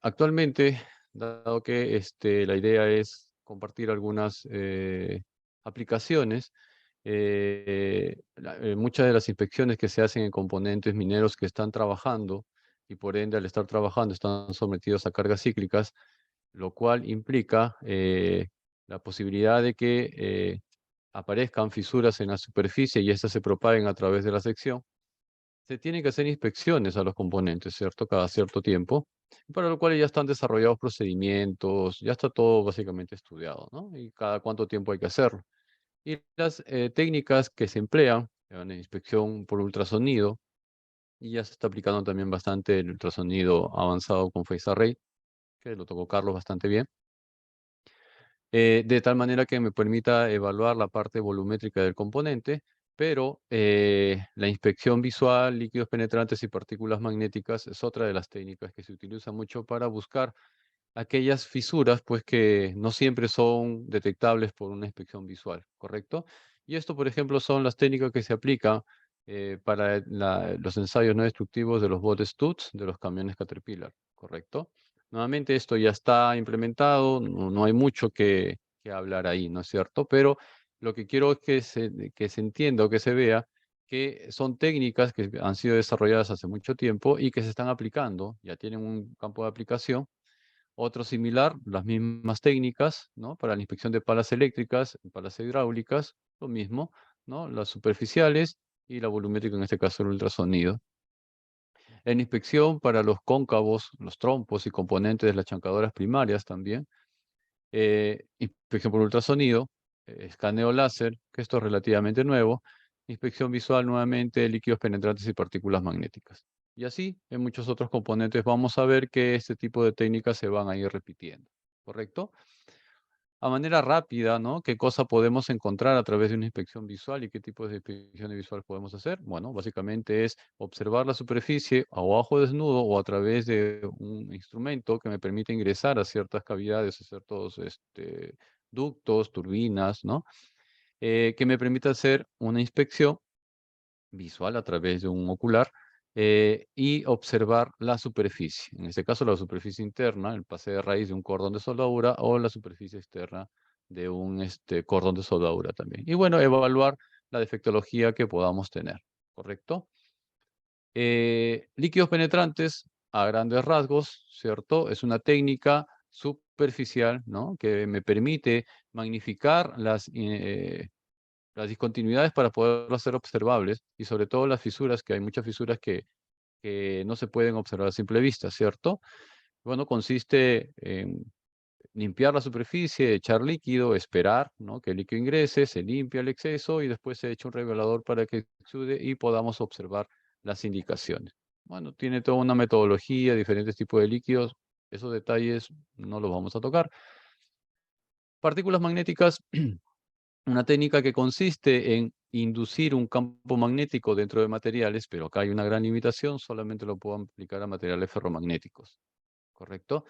actualmente, dado que la idea es compartir algunas aplicaciones, muchas de las inspecciones que se hacen en componentes mineros que están trabajando y por ende al estar trabajando están sometidos a cargas cíclicas, lo cual implica la posibilidad de que aparezcan fisuras en la superficie y estas se propaguen a través de la sección. Se tienen que hacer inspecciones a los componentes, ¿cierto? Cada cierto tiempo, para lo cual ya están desarrollados procedimientos, ya está todo básicamente estudiado, ¿no? Y cada cuánto tiempo hay que hacerlo. Y las técnicas que se emplean en inspección por ultrasonido, y ya se está aplicando también bastante el ultrasonido avanzado con Phase Array, que lo tocó Carlos bastante bien, de tal manera que me permita evaluar la parte volumétrica del componente, pero la inspección visual, líquidos penetrantes y partículas magnéticas es otra de las técnicas que se utiliza mucho para buscar aquellas fisuras, pues que no siempre son detectables por una inspección visual, ¿correcto? Y esto, por ejemplo, son las técnicas que se aplican para los ensayos no destructivos de los botes Stutz de los camiones Caterpillar, ¿correcto? Nuevamente, esto ya está implementado, no hay mucho que hablar ahí, ¿no es cierto? Pero lo que quiero es que se entienda o que se vea que son técnicas que han sido desarrolladas hace mucho tiempo y que se están aplicando, ya tienen un campo de aplicación. Otro similar, las mismas técnicas, ¿no? Para la inspección de palas eléctricas, palas hidráulicas, lo mismo, ¿no? Las superficiales y la volumétrica, en este caso el ultrasonido. En inspección para los cóncavos, los trompos y componentes de las chancadoras primarias también. Inspección por ultrasonido, escaneo láser, que esto es relativamente nuevo. Inspección visual nuevamente de líquidos penetrantes y partículas magnéticas. Y así, en muchos otros componentes vamos a ver que este tipo de técnicas se van a ir repitiendo, ¿correcto? A manera rápida, ¿no? ¿Qué cosa podemos encontrar a través de una inspección visual y qué tipo de inspección visual podemos hacer? Bueno, básicamente es observar la superficie a ojo desnudo o a través de un instrumento que me permite ingresar a ciertas cavidades, a ciertos ductos, turbinas, ¿no? Que me permite hacer una inspección visual a través de un ocular y observar la superficie. En este caso, la superficie interna, el pase de raíz de un cordón de soldadura o la superficie externa de un cordón de soldadura también. Y bueno, evaluar la defectología que podamos tener, ¿correcto? Líquidos penetrantes, a grandes rasgos, ¿cierto? Es una técnica superficial, ¿no? Que me permite magnificar las discontinuidades para poder hacer observables y sobre todo las fisuras, que hay muchas fisuras que no se pueden observar a simple vista, ¿cierto? Bueno, consiste en limpiar la superficie, echar líquido, esperar, ¿no? Que el líquido ingrese, se limpia el exceso y después se echa un revelador para que exude y podamos observar las indicaciones. Bueno, tiene toda una metodología, diferentes tipos de líquidos, esos detalles no los vamos a tocar. Partículas magnéticas. Una técnica que consiste en inducir un campo magnético dentro de materiales, pero acá hay una gran limitación, solamente lo puedo aplicar a materiales ferromagnéticos, ¿correcto?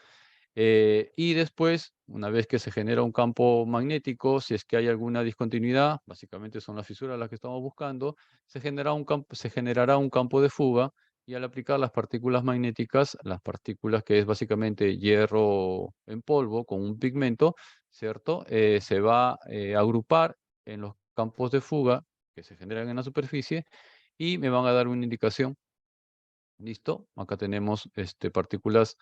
Y después, una vez que se genera un campo magnético, si es que hay alguna discontinuidad, básicamente son las fisuras las que estamos buscando, se generará un campo de fuga y al aplicar las partículas magnéticas, las partículas que es básicamente hierro en polvo con un pigmento, ¿cierto? Se va a agrupar en los campos de fuga que se generan en la superficie y me van a dar una indicación. ¿Listo? Acá tenemos partículas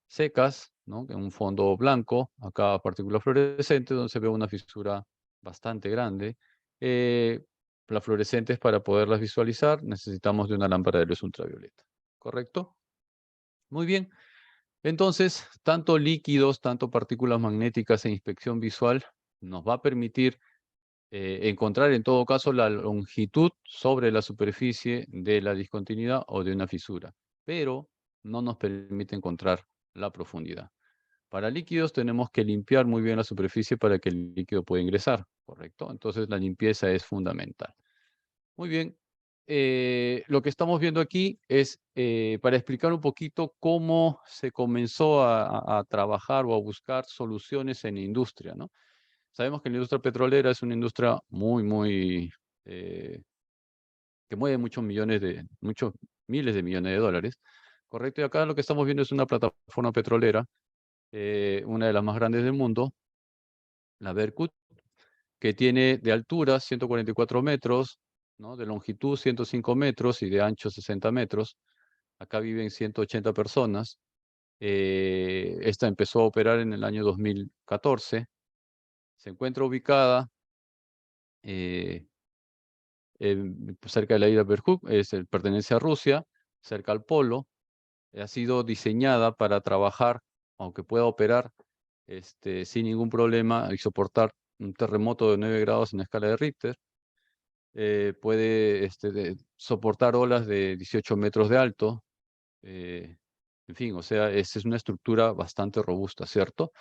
secas, ¿no? En un fondo blanco, acá partículas fluorescentes, donde se ve una fisura bastante grande. Eh, las fluorescentes, para poderlas visualizar, necesitamos de una lámpara de luz ultravioleta. ¿Correcto? Muy bien. Entonces, tanto líquidos, tanto partículas magnéticas e inspección visual nos va a permitir encontrar en todo caso la longitud sobre la superficie de la discontinuidad o de una fisura, pero no nos permite encontrar la profundidad. Para líquidos tenemos que limpiar muy bien la superficie para que el líquido pueda ingresar, ¿correcto? Entonces la limpieza es fundamental. Muy bien. Lo que estamos viendo aquí es para explicar un poquito cómo se comenzó a trabajar o a buscar soluciones en la industria, ¿no? Sabemos que la industria petrolera es una industria muy, eh, que mueve muchos miles de millones de dólares, ¿correcto? Y acá lo que estamos viendo es una plataforma petrolera, una de las más grandes del mundo, la Berkut, que tiene de altura 144 metros, ¿no? De longitud 105 metros y de ancho 60 metros. Acá viven 180 personas. Esta empezó a operar en el año 2014. Se encuentra ubicada eh, cerca de la isla Berkut, pertenece a Rusia, cerca al polo. Ha sido diseñada para trabajar, aunque pueda operar sin ningún problema y soportar un terremoto de 9 grados en la escala de Richter. Puede soportar olas de 18 metros de alto. En fin, o sea, es una estructura bastante robusta, ¿cierto?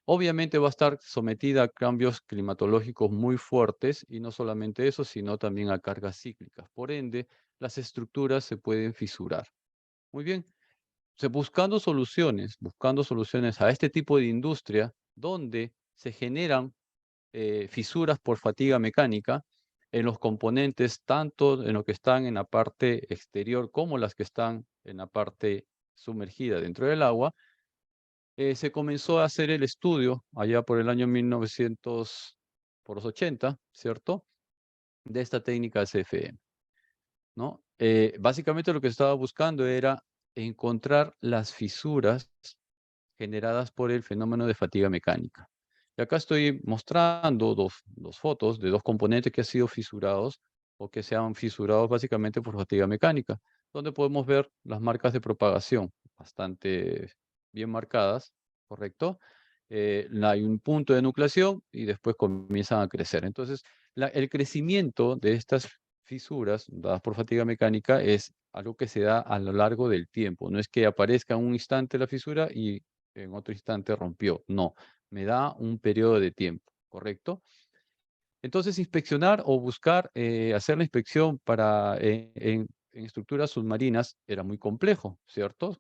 Obviamente va a estar sometida a cambios climatológicos muy fuertes y no solamente eso, sino también a cargas cíclicas. Por ende, las estructuras se pueden fisurar. Muy bien, buscando soluciones a este tipo de industria donde se generan fisuras por fatiga mecánica en los componentes, tanto en lo que están en la parte exterior como las que están en la parte sumergida dentro del agua. Se comenzó a hacer el estudio allá por el año 1900, por los 80, ¿cierto? De esta técnica CFM, ¿no? Básicamente lo que estaba buscando era encontrar las fisuras generadas por el fenómeno de fatiga mecánica. Y acá estoy mostrando dos fotos de dos componentes que han sido fisurados o que se han fisurado básicamente por fatiga mecánica, donde podemos ver las marcas de propagación bastante bien marcadas, ¿correcto? Hay un punto de nucleación y después comienzan a crecer. Entonces, el crecimiento de estas fisuras dadas por fatiga mecánica es algo que se da a lo largo del tiempo. No es que aparezca en un instante la fisura y en otro instante rompió. No, me da un periodo de tiempo, ¿correcto? Entonces, inspeccionar o buscar hacer la inspección en estructuras submarinas era muy complejo, ¿cierto?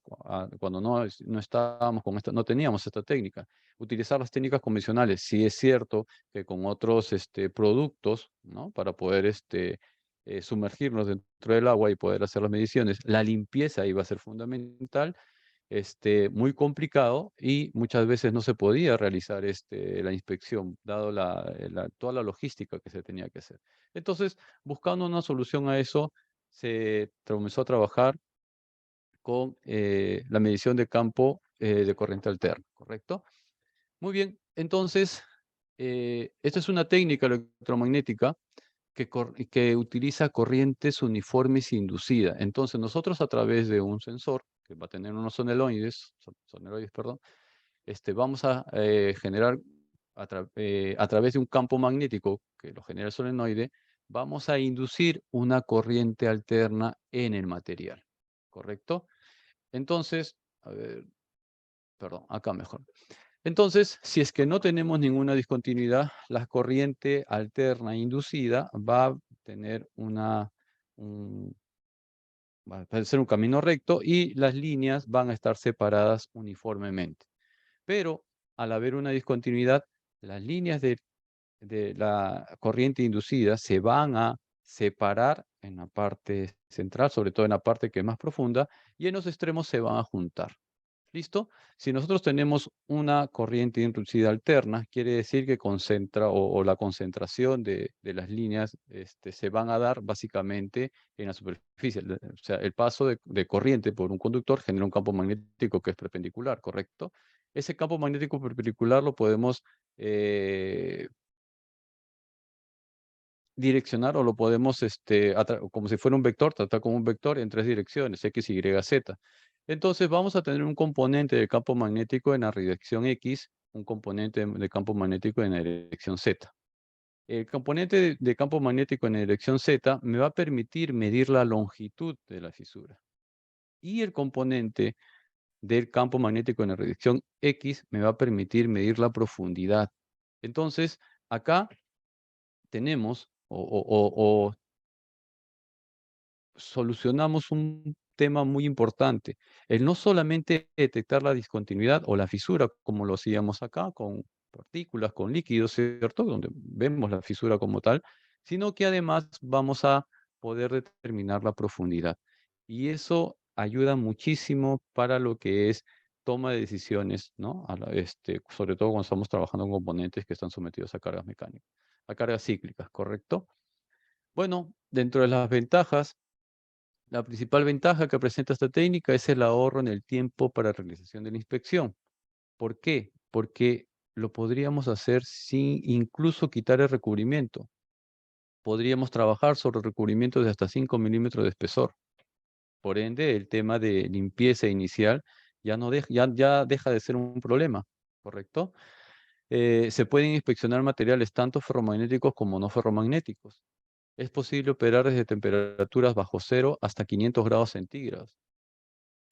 Cuando no estábamos con esta, no teníamos esta técnica. Utilizar las técnicas convencionales, sí es cierto que con otros productos, ¿no? Para poder sumergirnos dentro del agua y poder hacer las mediciones, la limpieza iba a ser fundamental, muy complicado y muchas veces no se podía realizar la inspección, dado toda la logística que se tenía que hacer. Entonces, buscando una solución a eso, se comenzó a trabajar con la medición de campo de corriente alterna, ¿correcto? Muy bien, entonces, esta es una técnica electromagnética que utiliza corrientes uniformes inducidas. Entonces, nosotros a través de un sensor, que va a tener unos sonoides, perdón, vamos a generar a través de un campo magnético que lo genera el solenoide, vamos a inducir una corriente alterna en el material, ¿correcto? Entonces, a ver, perdón, acá mejor. Entonces, si es que no tenemos ninguna discontinuidad, la corriente alterna inducida va a tener un, va a ser un camino recto y las líneas van a estar separadas uniformemente. Pero al haber una discontinuidad, las líneas de la corriente inducida se van a separar en la parte central, sobre todo en la parte que es más profunda, y en los extremos se van a juntar. ¿Listo? Si nosotros tenemos una corriente inducida alterna, quiere decir que concentra o la concentración de las líneas se van a dar básicamente en la superficie. O sea, el paso de corriente por un conductor genera un campo magnético que es perpendicular, ¿correcto? Ese campo magnético perpendicular lo podemos direccionar o lo podemos, como si fuera un vector, tratar como un vector en tres direcciones, X, Y, Z. Entonces vamos a tener un componente de campo magnético en la dirección X, un componente de campo magnético en la dirección Z. El componente de campo magnético en la dirección Z me va a permitir medir la longitud de la fisura. Y el componente del campo magnético en la dirección X me va a permitir medir la profundidad. Entonces, acá tenemos o solucionamos un tema muy importante. El no solamente detectar la discontinuidad o la fisura, como lo hacíamos acá, con partículas, con líquidos, ¿cierto? Donde vemos la fisura como tal, sino que además vamos a poder determinar la profundidad. Y eso ayuda muchísimo para lo que es toma de decisiones, ¿no? Sobre todo cuando estamos trabajando con componentes que están sometidos a cargas mecánicas, a cargas cíclicas, ¿correcto? Bueno, dentro de las ventajas, la principal ventaja que presenta esta técnica es el ahorro en el tiempo para realización de la inspección. ¿Por qué? Porque lo podríamos hacer sin incluso quitar el recubrimiento. Podríamos trabajar sobre recubrimientos de hasta 5 milímetros de espesor. Por ende, el tema de limpieza inicial ya deja de ser un problema, ¿correcto? Se pueden inspeccionar materiales tanto ferromagnéticos como no ferromagnéticos. Es posible operar desde temperaturas bajo cero hasta 500 grados centígrados.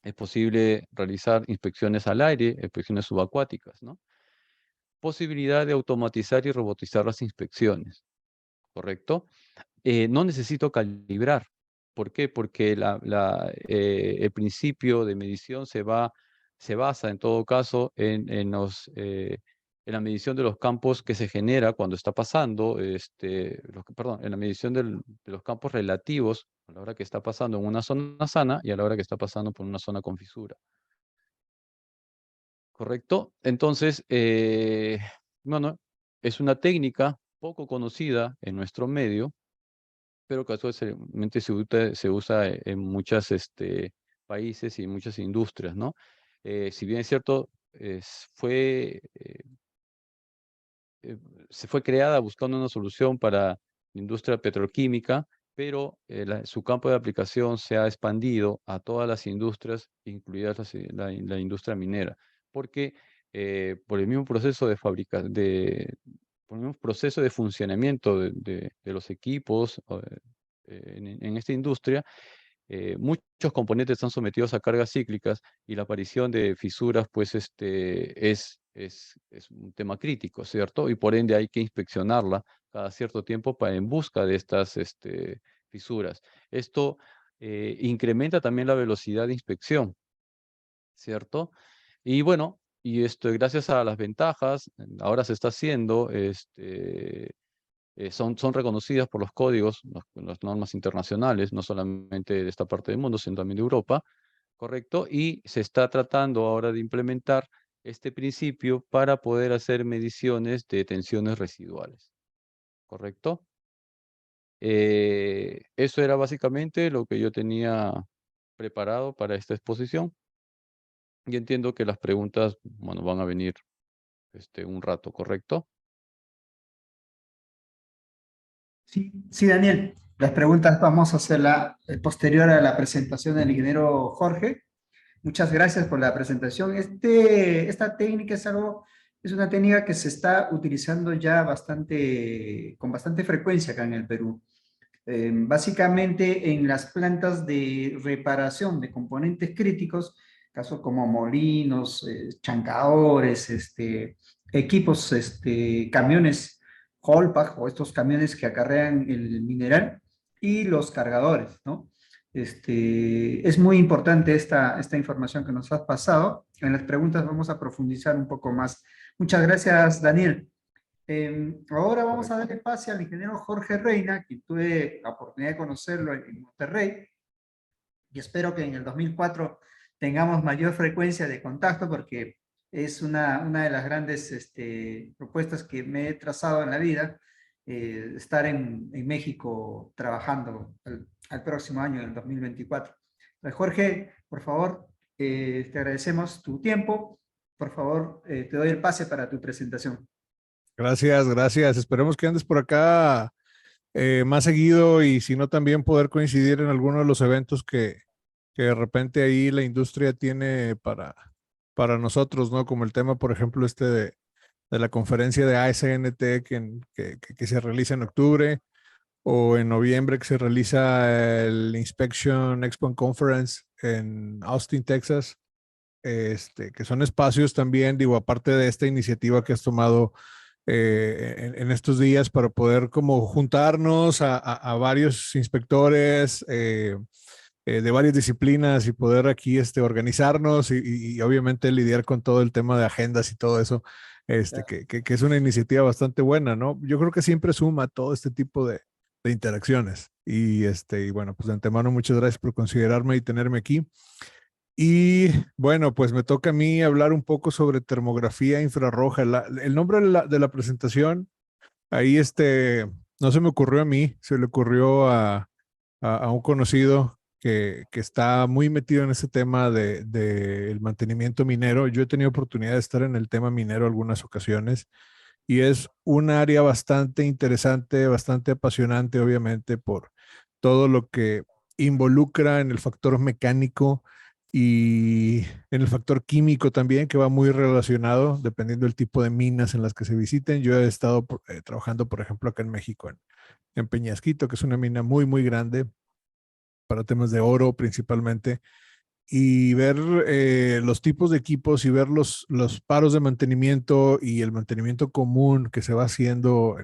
Es posible realizar inspecciones al aire, inspecciones subacuáticas, ¿no? Posibilidad de automatizar y robotizar las inspecciones, ¿correcto? No necesito calibrar. ¿Por qué? Porque el principio de medición se basa en todo caso en la medición de los campos que se genera cuando está pasando, en la medición de los campos relativos a la hora que está pasando en una zona sana y a la hora que está pasando por una zona con fisura. ¿Correcto? Entonces, bueno, es una técnica poco conocida en nuestro medio, pero casualmente se usa en muchos países y muchas industrias, ¿no? Si bien es cierto, eh, se fue creada buscando una solución para la industria petroquímica, pero su campo de aplicación se ha expandido a todas las industrias, incluidas la industria minera, porque por el mismo proceso de por el mismo proceso de funcionamiento de los equipos en esta industria, muchos componentes están sometidos a cargas cíclicas y la aparición de fisuras, pues, es un tema crítico, ¿cierto? Y por ende hay que inspeccionarla cada cierto tiempo en busca de estas fisuras. Esto incrementa también la velocidad de inspección, ¿cierto? Y bueno, gracias a las ventajas, ahora se está haciendo, son reconocidas por los códigos, las normas internacionales, no solamente de esta parte del mundo, sino también de Europa, ¿correcto? Y se está tratando ahora de implementar este principio para poder hacer mediciones de tensiones residuales, ¿correcto? Eso era básicamente lo que yo tenía preparado para esta exposición. Y entiendo que las preguntas, bueno, van a venir un rato, ¿correcto? Sí, sí, Daniel. Las preguntas vamos a hacerla posterior a la presentación del ingeniero Jorge. Muchas gracias por la presentación. Esta técnica es una técnica que se está utilizando ya con bastante frecuencia acá en el Perú. Básicamente en las plantas de reparación de componentes críticos, casos como molinos, chancadores, equipos, camiones Holpach o estos camiones que acarrean el mineral y los cargadores, ¿no? Es muy importante esta información que nos has pasado. En las preguntas vamos a profundizar un poco más. Muchas gracias, Daniel. Ahora vamos a darle pase al ingeniero Jorge Reina, que tuve la oportunidad de conocerlo en Monterrey, y espero que en el 2004 tengamos mayor frecuencia de contacto, porque es una de las grandes propuestas que me he trazado en la vida, estar en México trabajando al próximo año, en el 2024. Jorge, por favor, te agradecemos tu tiempo. Por favor, te doy el pase para tu presentación. Gracias, gracias. Esperemos que andes por acá más seguido y si no también poder coincidir en alguno de los eventos que que de repente ahí la industria tiene para nosotros, ¿no? Como el tema, por ejemplo, de la conferencia de ASNT que se realiza en octubre, o en noviembre que se realiza el Inspection Expo and Conference en Austin, Texas, que son espacios también, digo, aparte de esta iniciativa que has tomado en estos días para poder como juntarnos a varios inspectores de varias disciplinas y poder aquí organizarnos y obviamente lidiar con todo el tema de agendas y todo eso, que es una iniciativa bastante buena, ¿no? Yo creo que siempre suma todo este tipo de interacciones. Y bueno, pues de antemano, muchas gracias por considerarme y tenerme aquí. Y bueno, pues me toca a mí hablar un poco sobre termografía infrarroja. El nombre de la presentación, ahí no se me ocurrió a mí, se le ocurrió a un conocido que está muy metido en ese tema del mantenimiento minero. Yo he tenido oportunidad de estar en el tema minero algunas ocasiones y es un área bastante interesante, bastante apasionante, obviamente, por todo lo que involucra en el factor mecánico y en el factor químico también, que va muy relacionado dependiendo del tipo de minas en las que se visiten. Yo he estado trabajando, por ejemplo, acá en México, en Peñasquito, que es una mina muy, muy grande para temas de oro principalmente, y ver los tipos de equipos y ver los paros de mantenimiento y el mantenimiento común que se va haciendo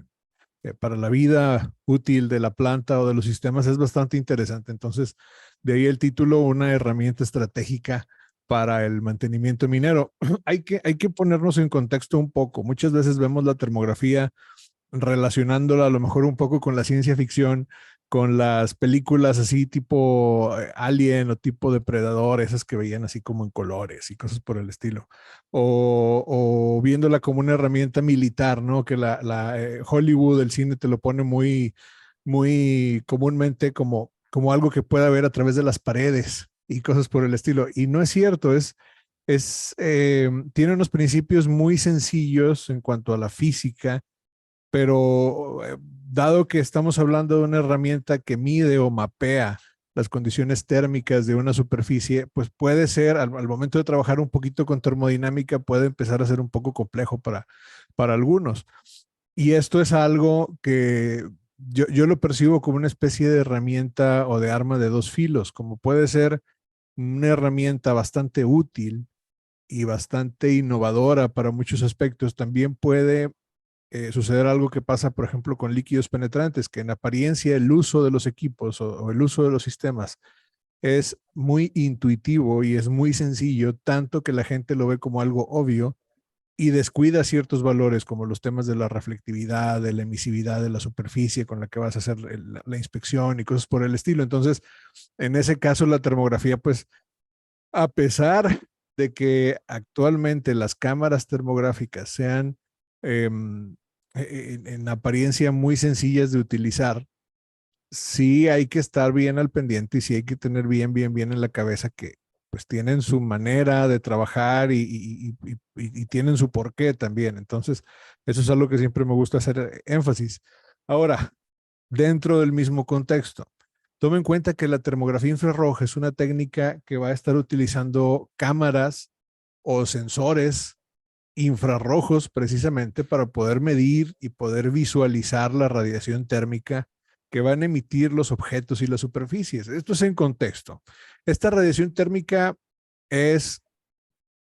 para la vida útil de la planta o de los sistemas es bastante interesante. Entonces, de ahí el título, una herramienta estratégica para el mantenimiento minero. Hay que ponernos en contexto un poco. Muchas veces vemos la termografía relacionándola a lo mejor un poco con la ciencia ficción, con las películas así tipo Alien o tipo Depredador, esas que veían así como en colores y cosas por el estilo. O viéndola como una herramienta militar, ¿no? Que Hollywood, el cine te lo pone muy, muy comúnmente como algo que pueda ver a través de las paredes y cosas por el estilo. Y no es cierto, tiene unos principios muy sencillos en cuanto a la física, pero dado que estamos hablando de una herramienta que mide o mapea las condiciones térmicas de una superficie, pues puede ser, al momento de trabajar un poquito con termodinámica, puede empezar a ser un poco complejo para algunos. Y esto es algo que yo lo percibo como una especie de herramienta o de arma de dos filos, como puede ser una herramienta bastante útil y bastante innovadora para muchos aspectos, también puede suceder algo que pasa, por ejemplo, con líquidos penetrantes, que en apariencia el uso de los equipos o el uso de los sistemas es muy intuitivo y es muy sencillo, tanto que la gente lo ve como algo obvio y descuida ciertos valores como los temas de la reflectividad, de la emisividad de la superficie con la que vas a hacer la inspección y cosas por el estilo. Entonces, en ese caso, la termografía, pues, a pesar de que actualmente las cámaras termográficas sean en apariencia muy sencillas de utilizar, sí hay que estar bien al pendiente y sí hay que tener bien, bien, bien en la cabeza que pues tienen su manera de trabajar y tienen su porqué también. Entonces, eso es algo que siempre me gusta hacer énfasis. Ahora, dentro del mismo contexto, toma en cuenta que la termografía infrarroja es una técnica que va a estar utilizando cámaras o sensores infrarrojos precisamente para poder medir y poder visualizar la radiación térmica que van a emitir los objetos y las superficies. Esto es en contexto. Esta radiación térmica es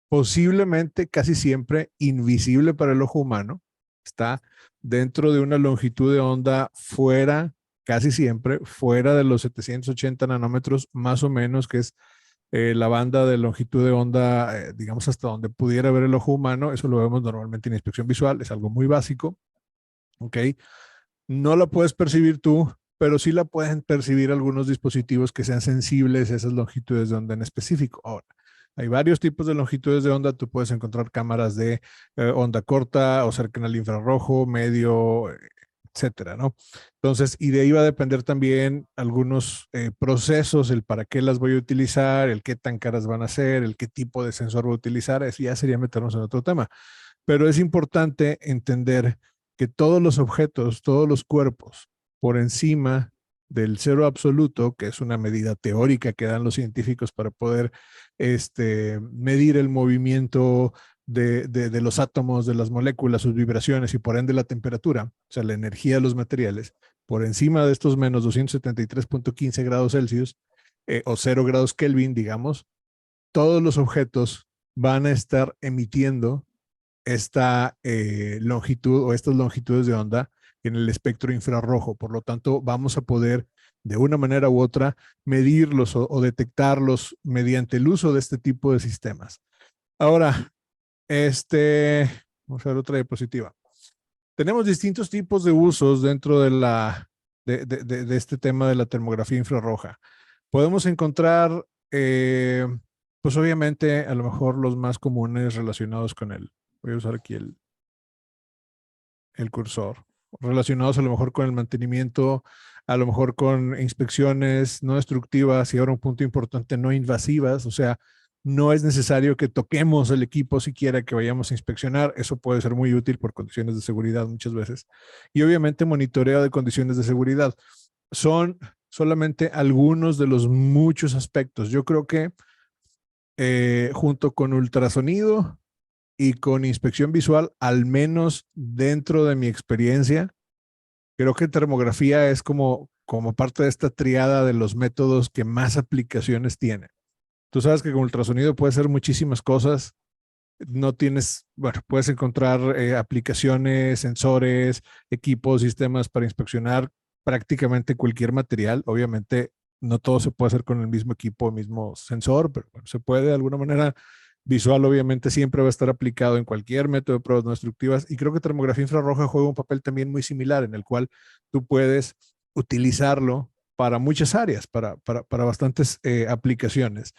posiblemente casi siempre invisible para el ojo humano. Está dentro de una longitud de onda fuera, casi siempre, fuera de los 780 nanómetros, más o menos, que es la banda de longitud de onda, digamos, hasta donde pudiera ver el ojo humano. Eso lo vemos normalmente en inspección visual, es algo muy básico, ¿ok? No la puedes percibir tú, pero sí la pueden percibir algunos dispositivos que sean sensibles a esas longitudes de onda en específico. Ahora, hay varios tipos de longitudes de onda. Tú puedes encontrar cámaras de onda corta o cercana al infrarrojo, medio, etcétera, ¿no? Entonces, y de ahí va a depender también algunos procesos, el para qué las voy a utilizar, el qué tan caras van a ser, el qué tipo de sensor voy a utilizar. Eso ya sería meternos en otro tema. Pero es importante entender que todos los objetos, todos los cuerpos por encima del cero absoluto, que es una medida teórica que dan los científicos para poder medir el movimiento de los átomos, de las moléculas, sus vibraciones y por ende la temperatura, o sea, la energía de los materiales, por encima de estos menos 273.15 grados Celsius o 0 grados Kelvin, digamos, todos los objetos van a estar emitiendo esta longitud o estas longitudes de onda en el espectro infrarrojo. Por lo tanto, vamos a poder de una manera u otra medirlos o detectarlos mediante el uso de este tipo de sistemas. Ahora, vamos a ver otra diapositiva. Tenemos distintos tipos de usos dentro de este tema de la termografía infrarroja. Podemos encontrar, pues obviamente, a lo mejor los más comunes relacionados con voy a usar aquí el cursor, relacionados a lo mejor con el mantenimiento, a lo mejor con inspecciones no destructivas y ahora un punto importante, no invasivas, o sea, no es necesario que toquemos el equipo siquiera que vayamos a inspeccionar. Eso puede ser muy útil por condiciones de seguridad muchas veces. Y obviamente monitoreo de condiciones de seguridad. Son solamente algunos de los muchos aspectos. Yo creo que junto con ultrasonido y con inspección visual, al menos dentro de mi experiencia, creo que termografía es como parte de esta triada de los métodos que más aplicaciones tiene. Tú sabes que con ultrasonido puedes hacer muchísimas cosas. No tienes, bueno, puedes encontrar aplicaciones, sensores, equipos, sistemas para inspeccionar prácticamente cualquier material. Obviamente, no todo se puede hacer con el mismo equipo, el mismo sensor, pero bueno, se puede de alguna manera. Visual, obviamente, siempre va a estar aplicado en cualquier método de pruebas no destructivas. Y creo que termografía infrarroja juega un papel también muy similar, en el cual tú puedes utilizarlo para muchas áreas, para bastantes aplicaciones.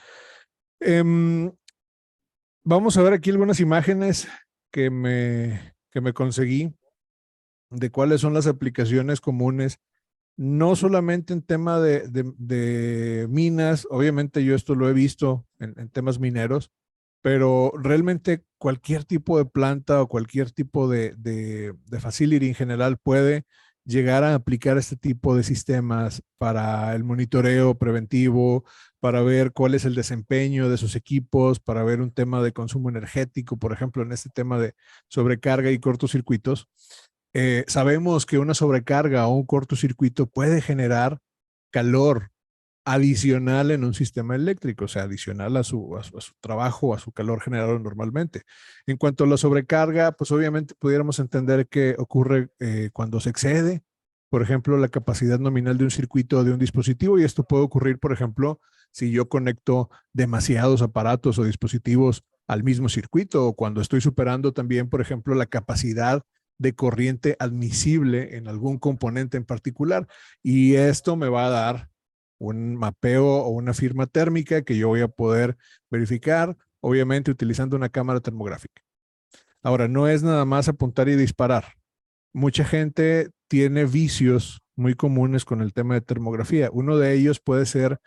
Vamos a ver aquí algunas imágenes que me conseguí de cuáles son las aplicaciones comunes, no solamente en tema de minas. Obviamente yo esto lo he visto en temas mineros, pero realmente cualquier tipo de planta o cualquier tipo de facility en general puede llegar a aplicar este tipo de sistemas para el monitoreo preventivo, para ver cuál es el desempeño de sus equipos, para ver un tema de consumo energético, por ejemplo, en este tema de sobrecarga y cortocircuitos. Sabemos que una sobrecarga o un cortocircuito puede generar calor adicional en un sistema eléctrico, o sea, adicional a su trabajo, a su calor generado normalmente. En cuanto a la sobrecarga, pues obviamente pudiéramos entender que ocurre cuando se excede, por ejemplo, la capacidad nominal de un circuito o de un dispositivo, y esto puede ocurrir, por ejemplo, si yo conecto demasiados aparatos o dispositivos al mismo circuito, o cuando estoy superando también, por ejemplo, la capacidad de corriente admisible en algún componente en particular, y esto me va a dar un mapeo o una firma térmica que yo voy a poder verificar, obviamente utilizando una cámara termográfica. Ahora, no es nada más apuntar y disparar. Mucha gente tiene vicios muy comunes con el tema de termografía. Uno de ellos puede ser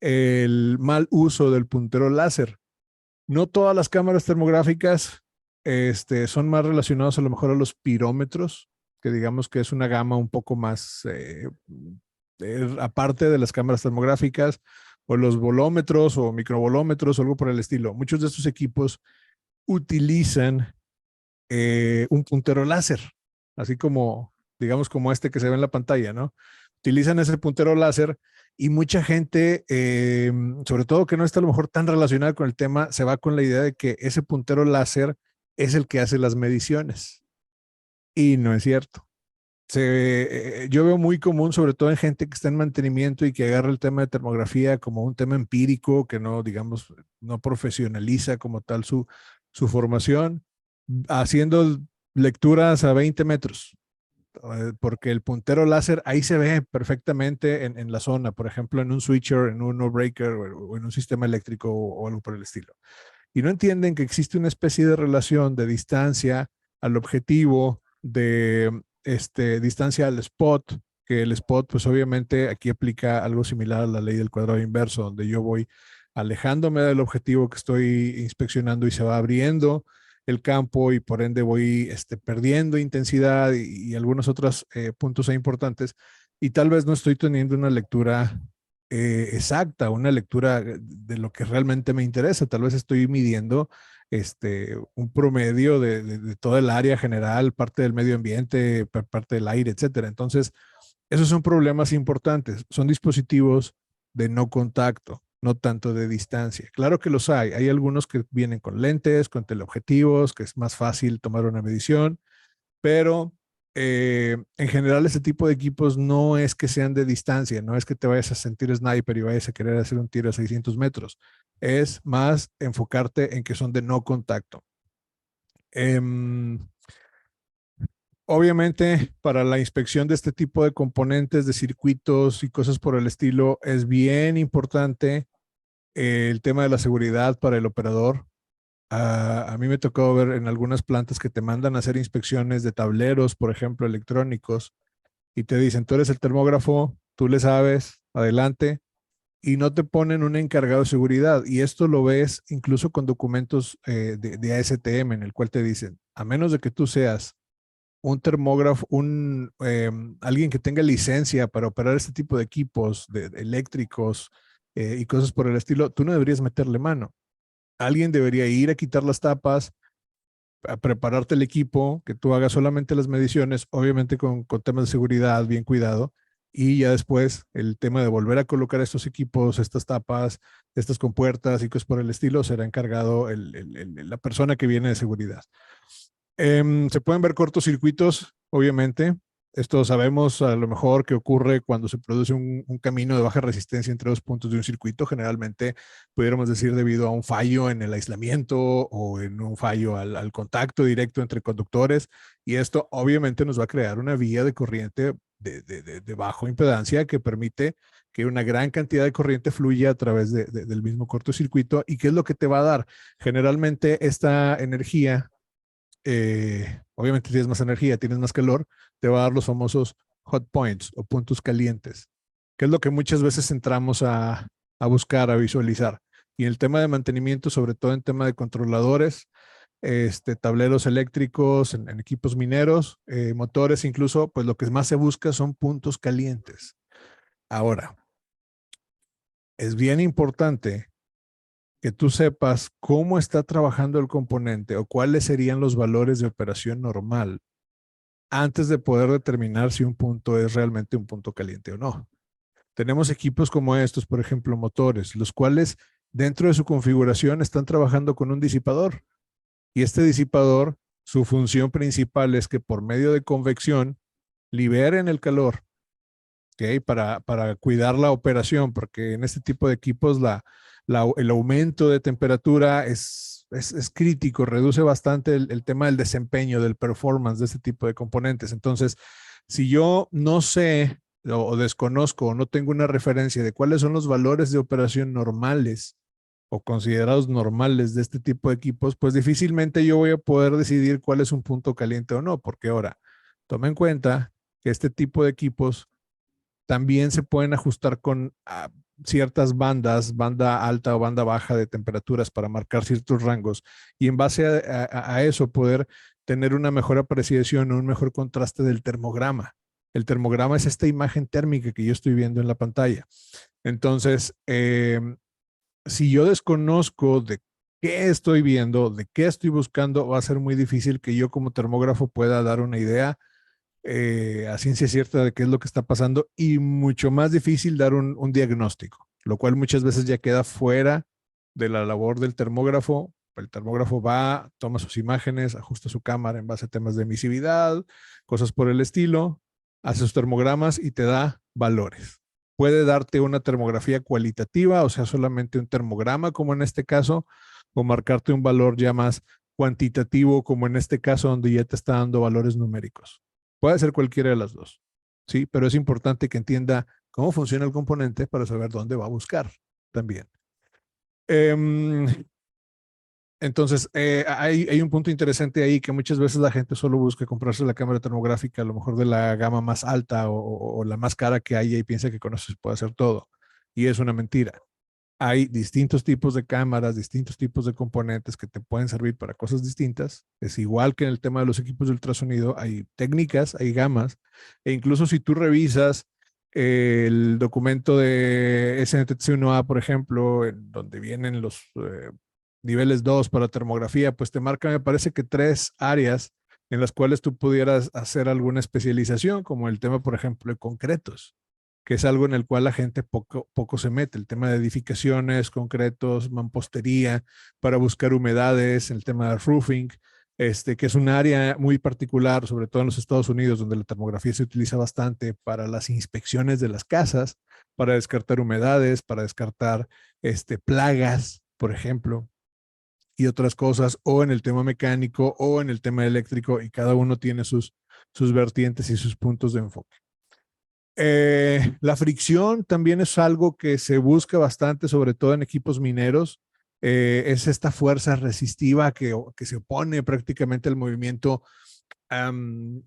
el mal uso del puntero láser. No todas las cámaras termográficas son más relacionadas a lo mejor a los pirómetros, que digamos que es una gama un poco más aparte de las cámaras termográficas, o los volómetros o microvolómetros o algo por el estilo. Muchos de estos equipos utilizan un puntero láser, así como, digamos, como este que se ve en la pantalla, ¿no? Utilizan ese puntero láser y mucha gente, sobre todo que no está a lo mejor tan relacionada con el tema, se va con la idea de que ese puntero láser es el que hace las mediciones. Y no es cierto. Yo veo muy común, sobre todo en gente que está en mantenimiento y que agarra el tema de termografía como un tema empírico, que no, digamos, no profesionaliza como tal su formación, haciendo lecturas a 20 metros, porque el puntero láser ahí se ve perfectamente en la zona, por ejemplo, en un switcher, en un no-breaker o en un sistema eléctrico o algo por el estilo. Y no entienden que existe una especie de relación de distancia al objetivo, de distancia al spot, que el spot, pues obviamente aquí aplica algo similar a la ley del cuadrado inverso, donde yo voy alejándome del objetivo que estoy inspeccionando y se va abriendo el campo y por ende voy perdiendo intensidad y algunos otros puntos importantes. y tal vez no estoy teniendo una lectura exacta, una lectura de lo que realmente me interesa. Tal vez estoy midiendo un promedio de toda el área general, parte del medio ambiente, parte del aire, etcétera. Entonces, esos son problemas importantes. Son dispositivos de no contacto, no tanto de distancia. Claro que los hay. Hay algunos que vienen con lentes, con teleobjetivos, que es más fácil tomar una medición, pero en general ese tipo de equipos no es que sean de distancia, no es que te vayas a sentir sniper y vayas a querer hacer un tiro a 600 metros. Es más enfocarte en que son de no contacto. Obviamente, para la inspección de este tipo de componentes, de circuitos y cosas por el estilo, es bien importante el tema de la seguridad para el operador. A mí me tocó ver en algunas plantas que te mandan a hacer inspecciones de tableros, por ejemplo, electrónicos, y te dicen, tú eres el termógrafo, tú le sabes, adelante, y no te ponen un encargado de seguridad. Y esto lo ves incluso con documentos de ASTM, en el cual te dicen, a menos de que tú seas un termógrafo, alguien que tenga licencia para operar este tipo de equipos de eléctricos y cosas por el estilo, tú no deberías meterle mano. Alguien debería ir a quitar las tapas, a prepararte el equipo, que tú hagas solamente las mediciones, obviamente con temas de seguridad bien cuidado, y ya después el tema de volver a colocar estos equipos, estas tapas, estas compuertas y cosas por el estilo, será encargado la persona que viene de seguridad. Se pueden ver cortocircuitos, obviamente. Esto sabemos a lo mejor que ocurre cuando se produce un camino de baja resistencia entre dos puntos de un circuito. Generalmente, pudiéramos decir, debido a un fallo en el aislamiento o en un fallo al contacto directo entre conductores. Y esto obviamente nos va a crear una vía de corriente de baja impedancia que permite que una gran cantidad de corriente fluya a través del mismo cortocircuito. ¿Y qué es lo que te va a dar? Generalmente esta energía obviamente tienes más energía, tienes más calor, te va a dar los famosos hot points o puntos calientes, que es lo que muchas veces entramos a buscar, a visualizar. Y el tema de mantenimiento, sobre todo en tema de controladores, tableros eléctricos, en equipos mineros, motores incluso, pues lo que más se busca son puntos calientes. Ahora, es bien importante que tú sepas cómo está trabajando el componente o cuáles serían los valores de operación normal antes de poder determinar si un punto es realmente un punto caliente o no. Tenemos equipos como estos, por ejemplo, motores, los cuales dentro de su configuración están trabajando con un disipador. Y este disipador, su función principal es que por medio de convección liberen el calor, ¿okay? Para cuidar la operación, porque en este tipo de equipos el aumento de temperatura es crítico, reduce bastante el tema del desempeño, del performance de este tipo de componentes. Entonces, si yo no sé o desconozco o no tengo una referencia de cuáles son los valores de operación normales o considerados normales de este tipo de equipos, pues difícilmente yo voy a poder decidir cuál es un punto caliente o no, porque ahora, toma en cuenta que este tipo de equipos también se pueden ajustar con ciertas bandas, banda alta o banda baja de temperaturas para marcar ciertos rangos y en base a eso poder tener una mejor apreciación o un mejor contraste del termograma. El termograma es esta imagen térmica que yo estoy viendo en la pantalla. Entonces, si yo desconozco de qué estoy viendo, de qué estoy buscando, va a ser muy difícil que yo como termógrafo pueda dar una idea a ciencia cierta de qué es lo que está pasando y mucho más difícil dar un diagnóstico, lo cual muchas veces ya queda fuera de la labor del termógrafo. El termógrafo va, toma sus imágenes, ajusta su cámara en base a temas de emisividad, cosas por el estilo, hace sus termogramas y te da valores. Puede darte una termografía cualitativa, o sea, solamente un termograma, como en este caso, o marcarte un valor ya más cuantitativo, como en este caso, donde ya te está dando valores numéricos. Puede ser cualquiera de las dos, ¿sí? Pero es importante que entienda cómo funciona el componente para saber dónde va a buscar también. Entonces, hay un punto interesante ahí que muchas veces la gente solo busca comprarse la cámara termográfica, a lo mejor de la gama más alta o la más cara que haya y piensa que con eso se puede hacer todo. Y es una mentira. Hay distintos tipos de cámaras, distintos tipos de componentes que te pueden servir para cosas distintas. Es igual que en el tema de los equipos de ultrasonido, hay técnicas, hay gamas, e incluso si tú revisas El documento de SNTC1A, por ejemplo, en donde vienen los niveles 2 para termografía, pues te marca, me parece que 3 áreas en las cuales tú pudieras hacer alguna especialización, como el tema, por ejemplo, de concretos, que es algo en el cual la gente poco se mete, el tema de edificaciones, concretos, mampostería, para buscar humedades, el tema de roofing, que es un área muy particular, sobre todo en los Estados Unidos, donde la termografía se utiliza bastante para las inspecciones de las casas, para descartar humedades, para descartar plagas, por ejemplo, y otras cosas, o en el tema mecánico o en el tema eléctrico, y cada uno tiene sus vertientes y sus puntos de enfoque. La fricción también es algo que se busca bastante, sobre todo en equipos mineros. Es esta fuerza resistiva que se opone prácticamente al movimiento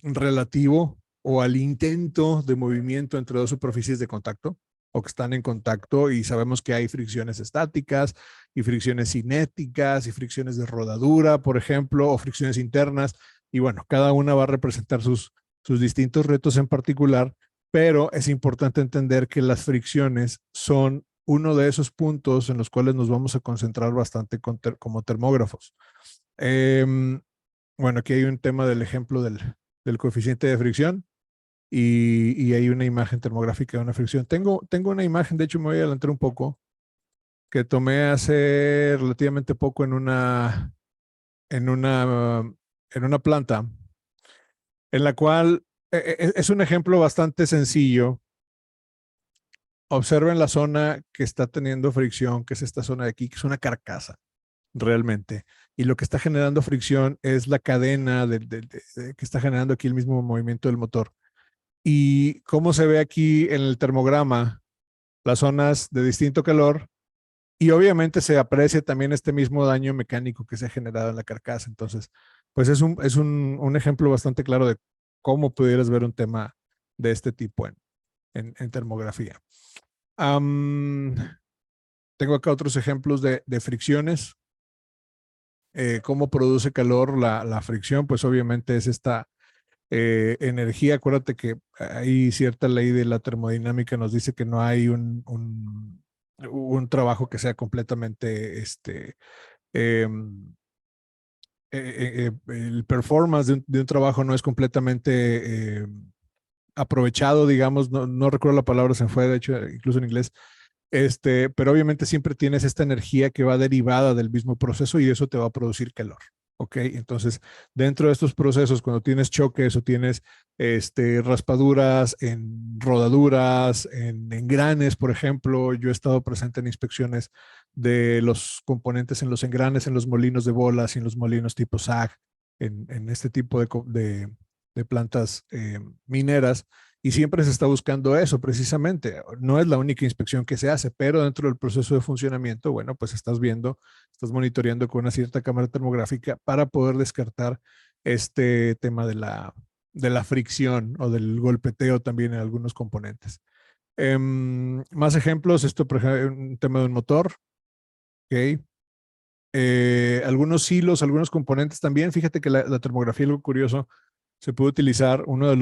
relativo o al intento de movimiento entre dos superficies de contacto o que están en contacto, y sabemos que hay fricciones estáticas y fricciones cinéticas y fricciones de rodadura, por ejemplo, o fricciones internas, y bueno, cada una va a representar sus distintos retos en particular, pero es importante entender que las fricciones son uno de esos puntos en los cuales nos vamos a concentrar bastante como termógrafos. Bueno, aquí hay un tema del ejemplo del coeficiente de fricción y hay una imagen termográfica de una fricción. Tengo una imagen, de hecho me voy a adelantar un poco, que tomé hace relativamente poco en una planta, en la cual es un ejemplo bastante sencillo. Observen la zona que está teniendo fricción, que es esta zona de aquí, que es una carcasa, realmente. Y lo que está generando fricción es la cadena que está generando aquí el mismo movimiento del motor. Y cómo se ve aquí en el termograma, las zonas de distinto calor, y obviamente se aprecia también este mismo daño mecánico que se ha generado en la carcasa. Entonces, pues es un ejemplo bastante claro de cómo pudieras ver un tema de este tipo en termografía. Tengo acá otros ejemplos de fricciones. ¿Cómo produce calor la fricción? Pues obviamente es esta energía. Acuérdate que hay cierta ley de la termodinámica, nos dice que no hay un trabajo que sea completamente el performance de un trabajo no es completamente aprovechado, digamos, no recuerdo la palabra, se me fue, de hecho, incluso en inglés, pero obviamente siempre tienes esta energía que va derivada del mismo proceso y eso te va a producir calor. ¿Ok? Entonces, dentro de estos procesos, cuando tienes choques o tienes raspaduras en rodaduras, en engranes, por ejemplo, yo he estado presente en inspecciones de los componentes en los engranes, en los molinos de bolas y en los molinos tipo SAG, en este tipo de plantas mineras, y siempre se está buscando eso precisamente. No es la única inspección que se hace, pero dentro del proceso de funcionamiento, bueno, pues estás monitoreando con una cierta cámara termográfica para poder descartar este tema de la fricción o del golpeteo también en algunos componentes. Más ejemplos, esto por ejemplo, un tema de un motor, ¿ok? Algunos hilos, algunos componentes también. Fíjate que la termografía, algo curioso, se puede utilizar, una de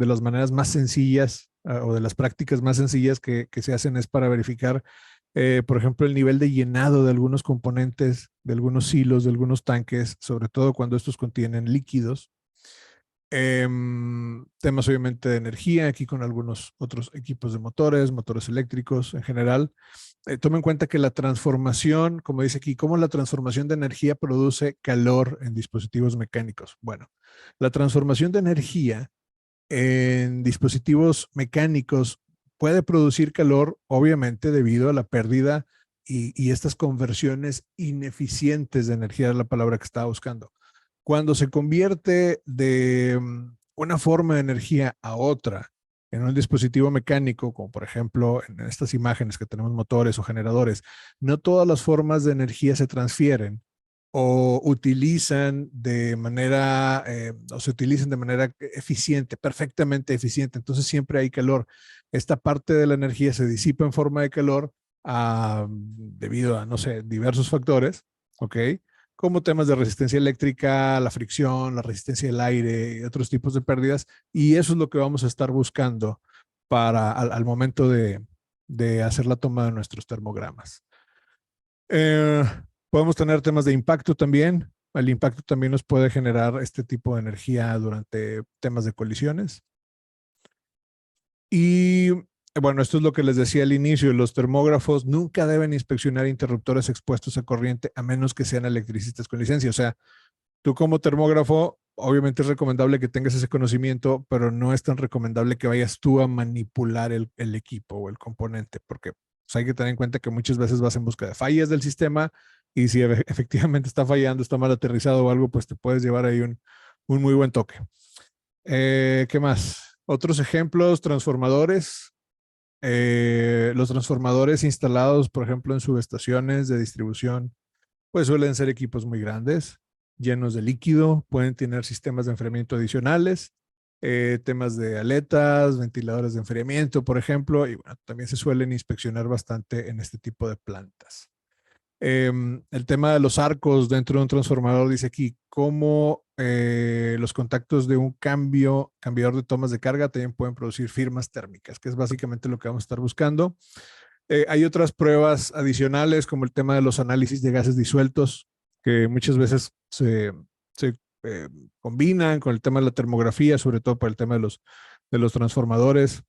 las maneras más sencillas o de las prácticas más sencillas que se hacen es para verificar, por ejemplo, el nivel de llenado de algunos componentes, de algunos hilos, de algunos tanques, sobre todo cuando estos contienen líquidos. Temas obviamente de energía, aquí con algunos otros equipos de motores eléctricos en general. Toma en cuenta que la transformación, como dice aquí, cómo la transformación de energía produce calor en dispositivos mecánicos. Bueno, la transformación de energía en dispositivos mecánicos puede producir calor, obviamente, debido a la pérdida y estas conversiones ineficientes de energía, es la palabra que estaba buscando. Cuando se convierte de una forma de energía a otra en un dispositivo mecánico, como por ejemplo en estas imágenes que tenemos motores o generadores, no todas las formas de energía se transfieren o utilizan de manera, o se utilizan de manera eficiente, perfectamente eficiente. Entonces siempre hay calor. Esta parte de la energía se disipa en forma de calor debido a, no sé, diversos factores, ¿ok? Como temas de resistencia eléctrica, la fricción, la resistencia del aire y otros tipos de pérdidas. Y eso es lo que vamos a estar buscando al momento de hacer la toma de nuestros termogramas. Podemos tener temas de impacto también. El impacto también nos puede generar este tipo de energía durante temas de colisiones. Y bueno, esto es lo que les decía al inicio. Los termógrafos nunca deben inspeccionar interruptores expuestos a corriente a menos que sean electricistas con licencia. O sea, tú como termógrafo, obviamente es recomendable que tengas ese conocimiento, pero no es tan recomendable que vayas tú a manipular el equipo o el componente, porque pues, hay que tener en cuenta que muchas veces vas en busca de fallas del sistema y si efectivamente está fallando, está mal aterrizado o algo, pues te puedes llevar ahí un muy buen toque. ¿Qué más? Otros ejemplos, transformadores. Los transformadores instalados, por ejemplo, en subestaciones de distribución, pues suelen ser equipos muy grandes, llenos de líquido, pueden tener sistemas de enfriamiento adicionales, temas de aletas, ventiladores de enfriamiento, por ejemplo, y bueno, también se suelen inspeccionar bastante en este tipo de plantas. El tema de los arcos dentro de un transformador dice aquí cómo los contactos de un cambiador de tomas de carga también pueden producir firmas térmicas, que es básicamente lo que vamos a estar buscando. Hay otras pruebas adicionales como el tema de los análisis de gases disueltos, que muchas veces se combinan con el tema de la termografía, sobre todo para el tema de los transformadores,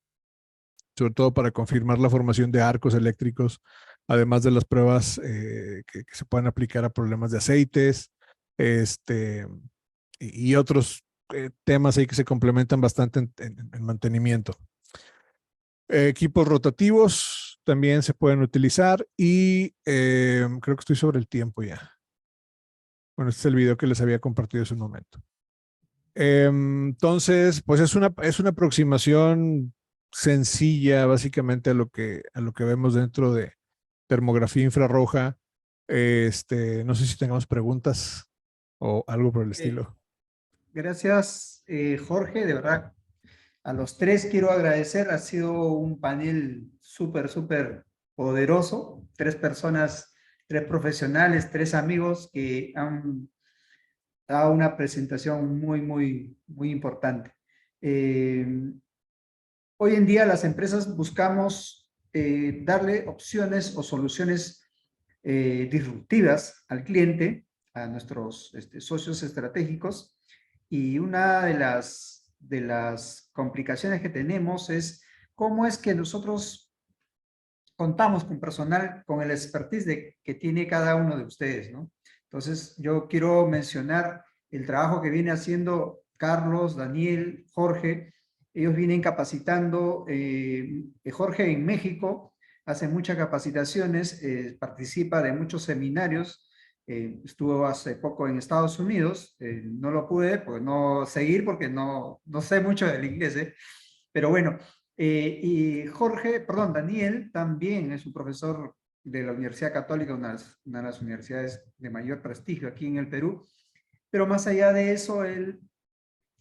sobre todo para confirmar la formación de arcos eléctricos, además de las pruebas que se pueden aplicar a problemas de aceites, y otros temas ahí que se complementan bastante en mantenimiento. Equipos rotativos también se pueden utilizar y creo que estoy sobre el tiempo ya. Bueno, este es el video que les había compartido hace un momento. Entonces, pues es una aproximación sencilla básicamente a lo que vemos dentro de termografía infrarroja. No sé si tengamos preguntas o algo por el estilo. Gracias, Jorge, de verdad. A los tres quiero agradecer, ha sido un panel súper poderoso. 3 personas, 3 profesionales, 3 amigos que han dado una presentación muy importante. Hoy en día las empresas buscamos darle opciones o soluciones disruptivas al cliente, a nuestros socios estratégicos, y una de las complicaciones que tenemos es cómo es que nosotros contamos con personal, con el expertise que tiene cada uno de ustedes, ¿no? Entonces, yo quiero mencionar el trabajo que viene haciendo Carlos, Daniel, Jorge. Ellos vienen capacitando, Jorge en México hace muchas capacitaciones, participa de muchos seminarios, estuvo hace poco en Estados Unidos, no lo pude pues, no seguir porque no sé mucho del inglés, pero bueno, y Daniel también es un profesor de la Universidad Católica, una de las universidades de mayor prestigio aquí en el Perú, pero más allá de eso, él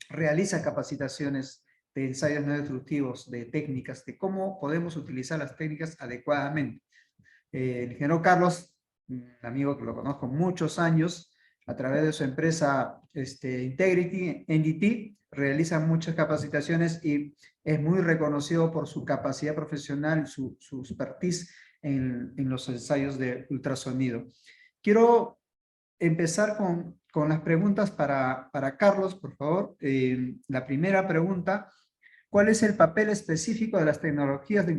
realiza capacitaciones de ensayos no destructivos, de técnicas, de cómo podemos utilizar las técnicas adecuadamente. El ingeniero Carlos, un amigo que lo conozco muchos años, a través de su empresa Integrity, NDT, realiza muchas capacitaciones y es muy reconocido por su capacidad profesional, su expertise en los ensayos de ultrasonido. Quiero empezar con las preguntas para Carlos, por favor. La primera pregunta, ¿cuál es el papel específico de las tecnologías de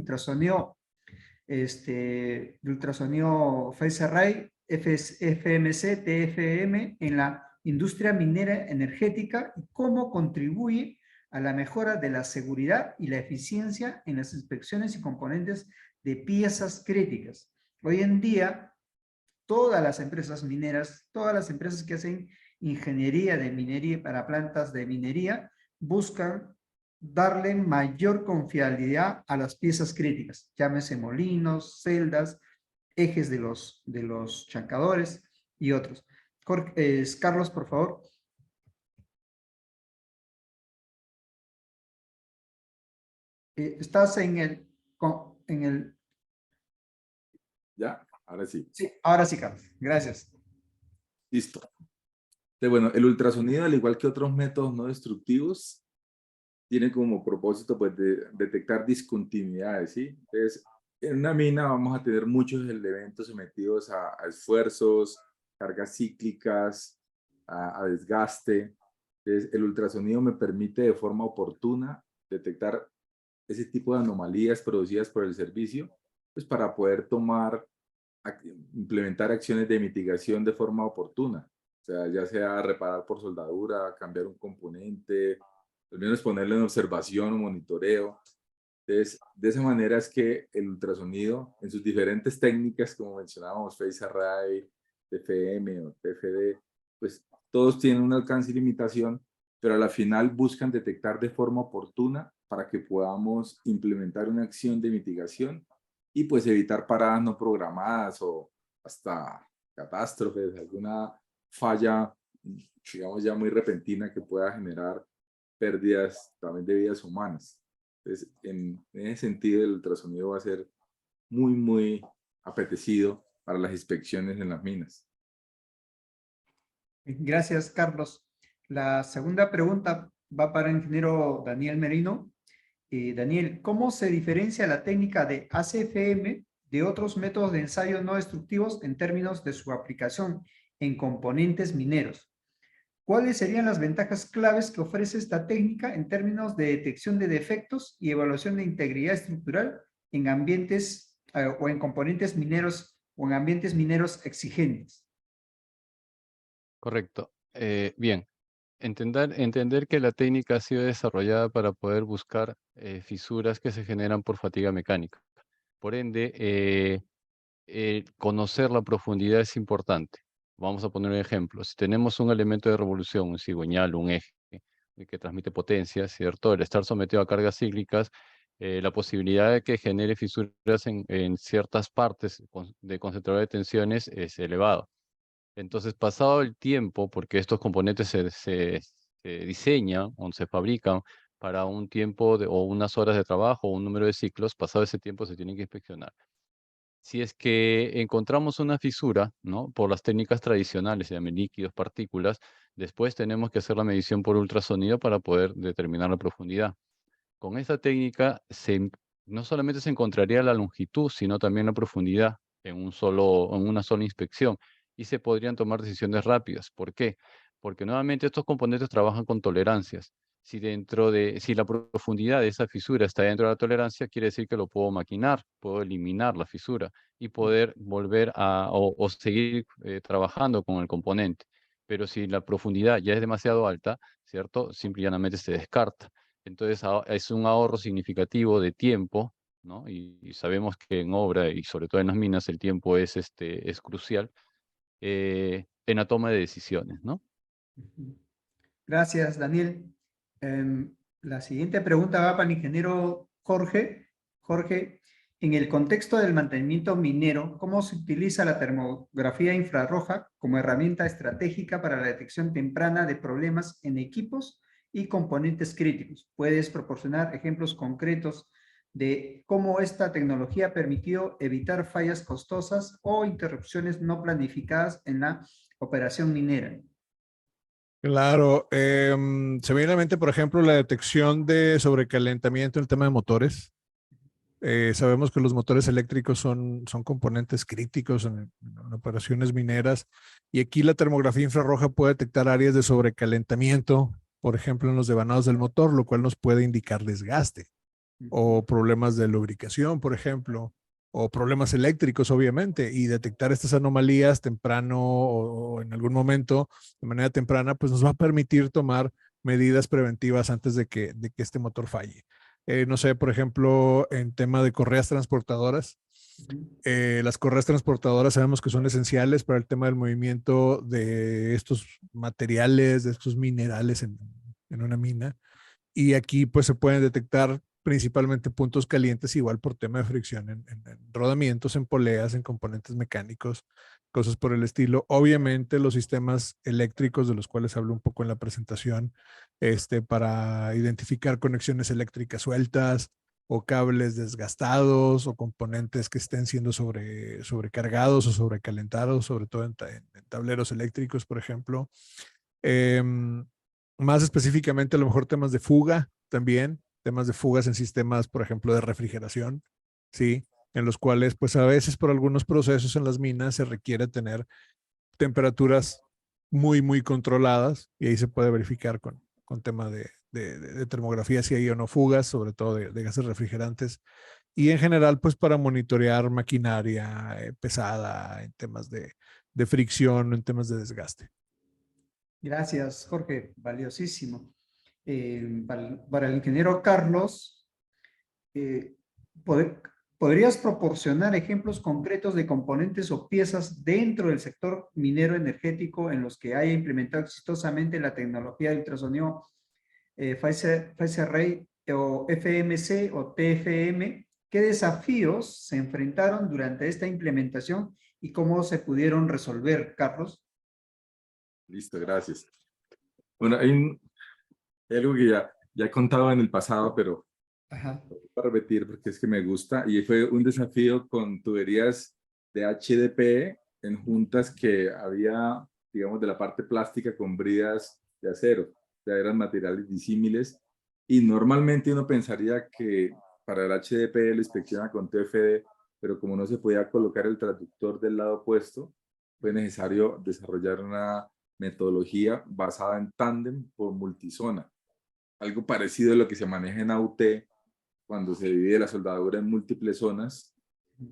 ultrasonido Phase Array, FMC, TFM en la industria minera energética y cómo contribuye a la mejora de la seguridad y la eficiencia en las inspecciones y componentes de piezas críticas? Hoy en día, todas las empresas mineras, todas las empresas que hacen ingeniería de minería para plantas de minería, buscan darle mayor confiabilidad a las piezas críticas, llámese molinos, celdas, ejes de los chancadores y otros. Carlos, por favor. Estás en el... ¿Ya? Ahora sí. Sí, ahora sí, Carlos. Gracias. Listo. Entonces, bueno, el ultrasonido, al igual que otros métodos no destructivos, tiene como propósito pues detectar discontinuidades, ¿sí? Entonces, en una mina vamos a tener muchos elementos sometidos a esfuerzos, cargas cíclicas, a desgaste. Entonces, el ultrasonido me permite de forma oportuna detectar ese tipo de anomalías producidas por el servicio, pues para poder implementar acciones de mitigación de forma oportuna. O sea, ya sea reparar por soldadura, cambiar un componente, al menos ponerlo en observación o monitoreo. Entonces, de esa manera es que el ultrasonido, en sus diferentes técnicas, como mencionábamos, Phase Array, TFM o TFD, pues todos tienen un alcance y limitación, pero a la final buscan detectar de forma oportuna para que podamos implementar una acción de mitigación y pues evitar paradas no programadas o hasta catástrofes, alguna falla, digamos ya muy repentina que pueda generar pérdidas también de vidas humanas. Entonces, en ese sentido, el ultrasonido va a ser muy, muy apetecido para las inspecciones en las minas. Gracias, Carlos. La segunda pregunta va para el ingeniero Daniel Merino. Daniel, ¿cómo se diferencia la técnica de ACFM de otros métodos de ensayo no destructivos en términos de su aplicación en componentes mineros? ¿Cuáles serían las ventajas claves que ofrece esta técnica en términos de detección de defectos y evaluación de integridad estructural en ambientes o en componentes mineros o en ambientes mineros exigentes? Correcto. Bien, entender que la técnica ha sido desarrollada para poder buscar fisuras que se generan por fatiga mecánica. Por ende, conocer la profundidad es importante. Vamos a poner un ejemplo. Si tenemos un elemento de revolución, un cigüeñal, un eje que transmite potencia, ¿cierto? El estar sometido a cargas cíclicas, la posibilidad de que genere fisuras en ciertas partes de concentrador de tensiones es elevado. Entonces, pasado el tiempo, porque estos componentes se diseñan o se fabrican para un tiempo o unas horas de trabajo o un número de ciclos, pasado ese tiempo se tienen que inspeccionar. Si es que encontramos una fisura, ¿no? Por las técnicas tradicionales, se llaman líquidos, partículas, después tenemos que hacer la medición por ultrasonido para poder determinar la profundidad. Con esta técnica no solamente se encontraría la longitud, sino también la profundidad en una sola inspección y se podrían tomar decisiones rápidas. ¿Por qué? Porque nuevamente estos componentes trabajan con tolerancias. Si la profundidad de esa fisura está dentro de la tolerancia, quiere decir que lo puedo maquinar, puedo eliminar la fisura y poder volver o seguir trabajando con el componente. Pero si la profundidad ya es demasiado alta, ¿cierto? Simple y llanamente se descarta. Entonces es un ahorro significativo de tiempo, ¿no? Y sabemos que en obra y sobre todo en las minas el tiempo es crucial en la toma de decisiones, ¿no? Gracias, Daniel. La siguiente pregunta va para el ingeniero Jorge. Jorge, en el contexto del mantenimiento minero, ¿cómo se utiliza la termografía infrarroja como herramienta estratégica para la detección temprana de problemas en equipos y componentes críticos? ¿Puedes proporcionar ejemplos concretos de cómo esta tecnología permitió evitar fallas costosas o interrupciones no planificadas en la operación minera? Claro, se me viene a la mente, por ejemplo, la detección de sobrecalentamiento en el tema de motores. Sabemos que los motores eléctricos son componentes críticos en operaciones mineras y aquí la termografía infrarroja puede detectar áreas de sobrecalentamiento, por ejemplo, en los devanados del motor, lo cual nos puede indicar desgaste o problemas de lubricación, por ejemplo, o problemas eléctricos, obviamente, y detectar estas anomalías temprano o en algún momento de manera temprana, pues nos va a permitir tomar medidas preventivas antes de que este motor falle. No sé, por ejemplo, en tema de correas transportadoras, las correas transportadoras sabemos que son esenciales para el tema del movimiento de estos materiales, de estos minerales en una mina. Y aquí pues se pueden detectar principalmente puntos calientes igual por tema de fricción en rodamientos, en poleas, en componentes mecánicos, cosas por el estilo. Obviamente los sistemas eléctricos de los cuales hablo un poco en la presentación, para identificar conexiones eléctricas sueltas o cables desgastados o componentes que estén siendo sobrecargados o sobrecalentados, sobre todo en tableros eléctricos, por ejemplo. Más específicamente, a lo mejor temas de fuga también, temas de fugas en sistemas, por ejemplo, de refrigeración, ¿sí? En los cuales, pues a veces por algunos procesos en las minas se requiere tener temperaturas muy, muy controladas y ahí se puede verificar con tema de termografía si hay o no fugas, sobre todo de gases refrigerantes. Y en general, pues para monitorear maquinaria pesada en temas de fricción, en temas de desgaste. Gracias, Jorge, valiosísimo. Para el ingeniero Carlos, eh, poder- ¿podrías proporcionar ejemplos concretos de componentes o piezas dentro del sector minero energético en los que haya implementado exitosamente la tecnología de ultrasonido Phase Array o FMC o TFM? ¿Qué desafíos se enfrentaron durante esta implementación y cómo se pudieron resolver, Carlos? Listo, gracias. Bueno, hay algo que ya he contado en el pasado, pero Ajá. para repetir porque es que me gusta, y fue un desafío con tuberías de HDPE en juntas que había, digamos, de la parte plástica con bridas de acero, ya eran materiales disímiles, y normalmente uno pensaría que para el HDPE lo inspecciona con TFD, pero como no se podía colocar el traductor del lado opuesto, fue necesario desarrollar una metodología basada en tándem por multizona, algo parecido a lo que se maneja en AUT cuando se divide la soldadura en múltiples zonas.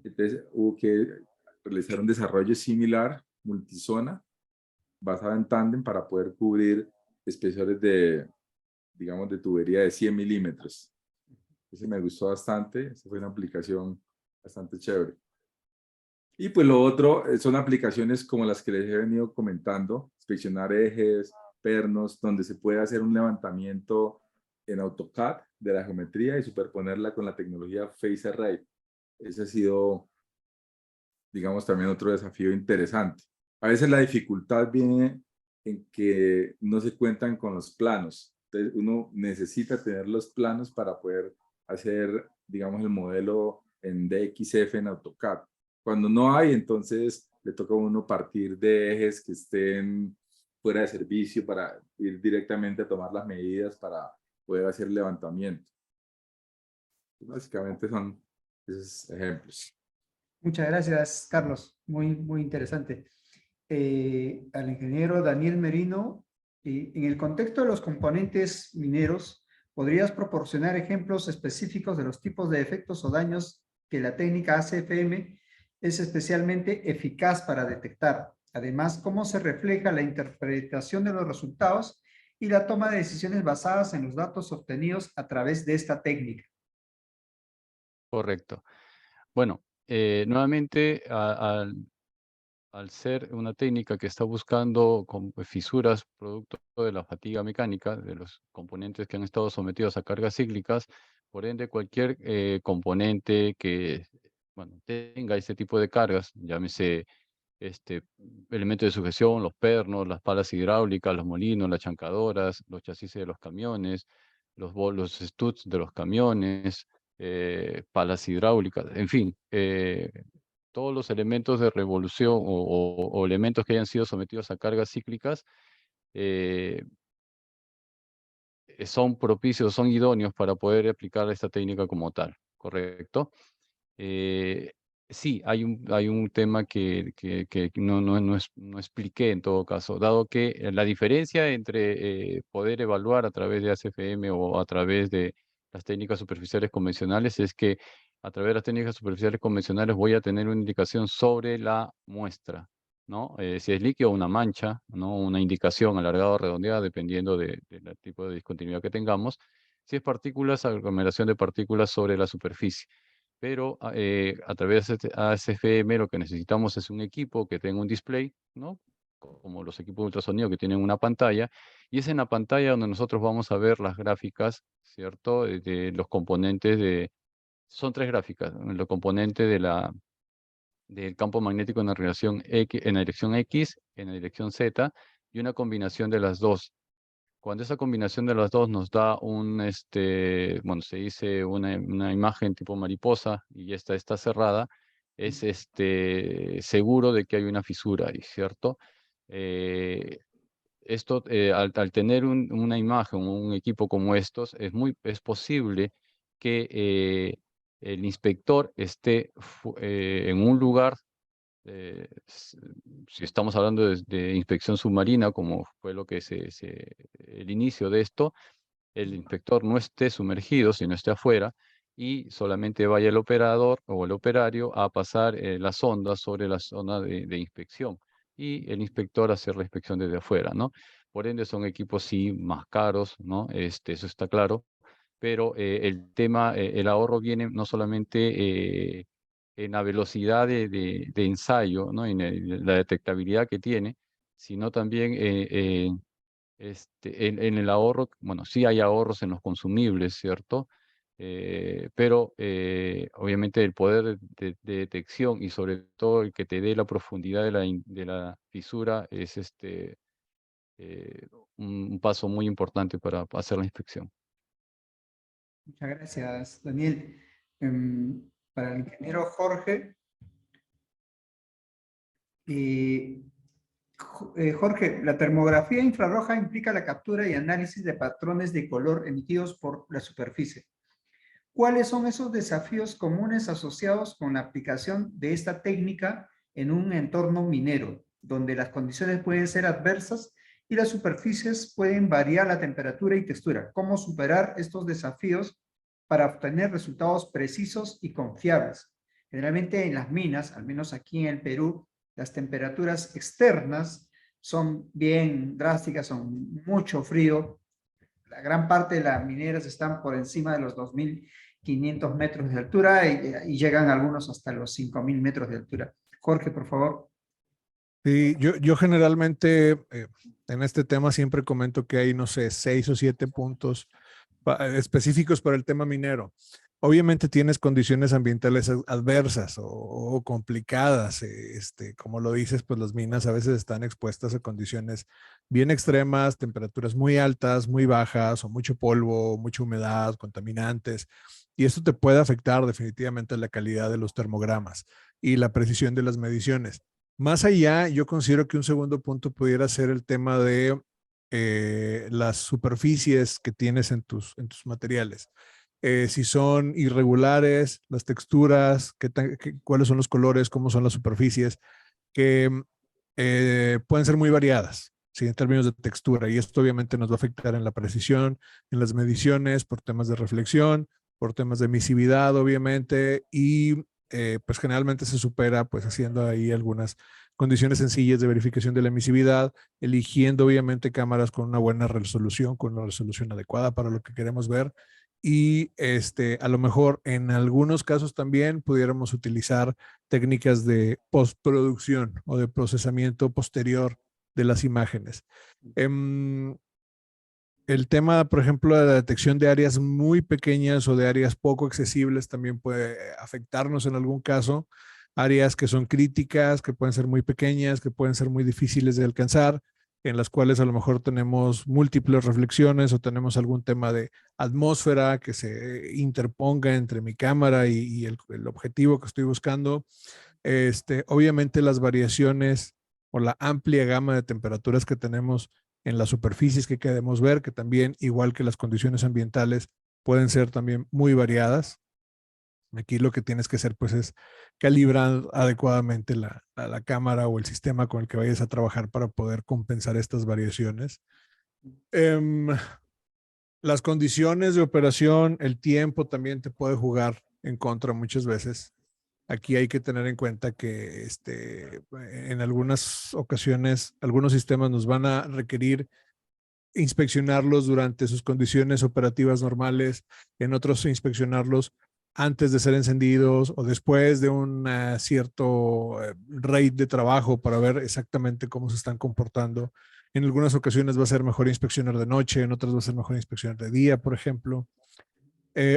Entonces hubo que realizar un desarrollo similar, multizona, basado en tándem para poder cubrir espesores de, digamos, de tubería de 100 milímetros. Ese me gustó bastante, esa fue una aplicación bastante chévere. Y pues lo otro son aplicaciones como las que les he venido comentando, inspeccionar ejes, pernos, donde se puede hacer un levantamiento en AutoCAD de la geometría y superponerla con la tecnología Phase Array. Ese ha sido, digamos, también otro desafío interesante. A veces la dificultad viene en que no se cuentan con los planos. Entonces uno necesita tener los planos para poder hacer, digamos, el modelo en DXF en AutoCAD. Cuando no hay, entonces le toca a uno partir de ejes que estén fuera de servicio para ir directamente a tomar las medidas para poder hacer el levantamiento. Básicamente son esos ejemplos. Muchas gracias, Carlos. Muy, muy interesante. Al ingeniero Daniel Merino, en el contexto de los componentes mineros, ¿podrías proporcionar ejemplos específicos de los tipos de efectos o daños que la técnica ACFM es especialmente eficaz para detectar? Además, ¿cómo se refleja la interpretación de los resultados y la toma de decisiones basadas en los datos obtenidos a través de esta técnica? Correcto. Bueno, nuevamente, al ser una técnica que está buscando fisuras producto de la fatiga mecánica de los componentes que han estado sometidos a cargas cíclicas, por ende cualquier componente que bueno, tenga ese tipo de cargas, llámese elementos de sujeción, los pernos, las palas hidráulicas, los molinos, las chancadoras, los chasis de los camiones, los studs de los camiones, palas hidráulicas, en fin, todos los elementos de revolución o elementos que hayan sido sometidos a cargas cíclicas eh, son propicios, son idóneos para poder aplicar esta técnica como tal, ¿correcto? Eh, sí, hay un tema que no expliqué en todo caso, dado que la diferencia entre poder evaluar a través de ACFM o a través de las técnicas superficiales convencionales es que a través de las técnicas superficiales convencionales voy a tener una indicación sobre la muestra, ¿no? Si es líquido, una mancha, ¿no? Una indicación alargada o redondeada, dependiendo del tipo de discontinuidad que tengamos. Si es partículas, aglomeración de partículas sobre la superficie. Pero a través de ASFM lo que necesitamos es un equipo que tenga un display, ¿no? Como los equipos de ultrasonido que tienen una pantalla, y es en la pantalla donde nosotros vamos a ver las gráficas, ¿cierto? De los componentes son tres gráficas, ¿no? Los componentes del campo magnético en la relación X, en la dirección X, en la dirección Z, y una combinación de las dos. Cuando esa combinación de las dos nos da bueno, se dice una imagen tipo mariposa y esta está cerrada, es seguro de que hay una fisura ahí, ¿cierto? Eh, esto, al tener una imagen, un equipo como estos, es posible que el inspector esté en un lugar, si estamos hablando de inspección submarina, como fue lo que el inicio de esto, el inspector no esté sumergido, sino esté afuera, y solamente vaya el operador o el operario a pasar la sonda sobre la zona de inspección, y el inspector hacer la inspección desde afuera, ¿no? Por ende, son equipos sí más caros, ¿no? Eso está claro, pero el tema, el ahorro viene no solamente en la velocidad de ensayo, ¿no? En la detectabilidad que tiene, sino también en el ahorro. Bueno, sí hay ahorros en los consumibles, ¿cierto? Pero obviamente el poder de detección y sobre todo el que te dé la profundidad de la fisura es eh, un paso muy importante para hacer la inspección. Muchas gracias, Daniel. Para el ingeniero Jorge, eh, Jorge, la termografía infrarroja implica la captura y análisis de patrones de color emitidos por la superficie. ¿Cuáles son esos desafíos comunes asociados con la aplicación de esta técnica en un entorno minero, donde las condiciones pueden ser adversas y las superficies pueden variar la temperatura y textura? ¿Cómo superar estos desafíos para obtener resultados precisos y confiables? Generalmente en las minas, al menos aquí en el Perú, las temperaturas externas son bien drásticas, son mucho frío. La gran parte de las mineras están por encima de los 2.500 metros de altura y llegan algunos hasta los 5.000 metros de altura. Jorge, por favor. Sí, yo generalmente en este tema siempre comento que hay, no sé, 6 o 7 puntos específicos para el tema minero. Obviamente tienes condiciones ambientales adversas o complicadas. Como lo dices, pues las minas a veces están expuestas a condiciones bien extremas, temperaturas muy altas, muy bajas, o mucho polvo, mucha humedad, contaminantes. Y esto te puede afectar definitivamente la calidad de los termogramas y la precisión de las mediciones. Más allá, yo considero que un segundo punto pudiera ser el tema de las superficies que tienes en tus materiales. Si son irregulares, las texturas, cuáles son los colores, cómo son las superficies, que pueden ser muy variadas, ¿sí? En términos de textura. Y esto obviamente nos va a afectar en la precisión, en las mediciones, por temas de reflexión, por temas de emisividad, obviamente, y pues generalmente se supera pues haciendo ahí algunas condiciones sencillas de verificación de la emisividad, eligiendo obviamente cámaras con una buena resolución, con una resolución adecuada para lo que queremos ver. Y a lo mejor en algunos casos también pudiéramos utilizar técnicas de postproducción o de procesamiento posterior de las imágenes. El tema, por ejemplo, de la detección de áreas muy pequeñas o de áreas poco accesibles también puede afectarnos en algún caso. Áreas que son críticas, que pueden ser muy pequeñas, que pueden ser muy difíciles de alcanzar, en las cuales a lo mejor tenemos múltiples reflexiones o tenemos algún tema de atmósfera que se interponga entre mi cámara y el objetivo que estoy buscando. Obviamente las variaciones o la amplia gama de temperaturas que tenemos en las superficies que queremos ver, que también, igual que las condiciones ambientales, pueden ser también muy variadas. Aquí lo que tienes que hacer pues es calibrar adecuadamente la cámara o el sistema con el que vayas a trabajar para poder compensar estas variaciones. Las condiciones de operación, el tiempo también te puede jugar en contra muchas veces. Aquí hay que tener en cuenta que en algunas ocasiones algunos sistemas nos van a requerir inspeccionarlos durante sus condiciones operativas normales, en otros inspeccionarlos antes de ser encendidos o después de un cierto rate de trabajo para ver exactamente cómo se están comportando. En algunas ocasiones va a ser mejor inspeccionar de noche, en otras va a ser mejor inspeccionar de día, por ejemplo.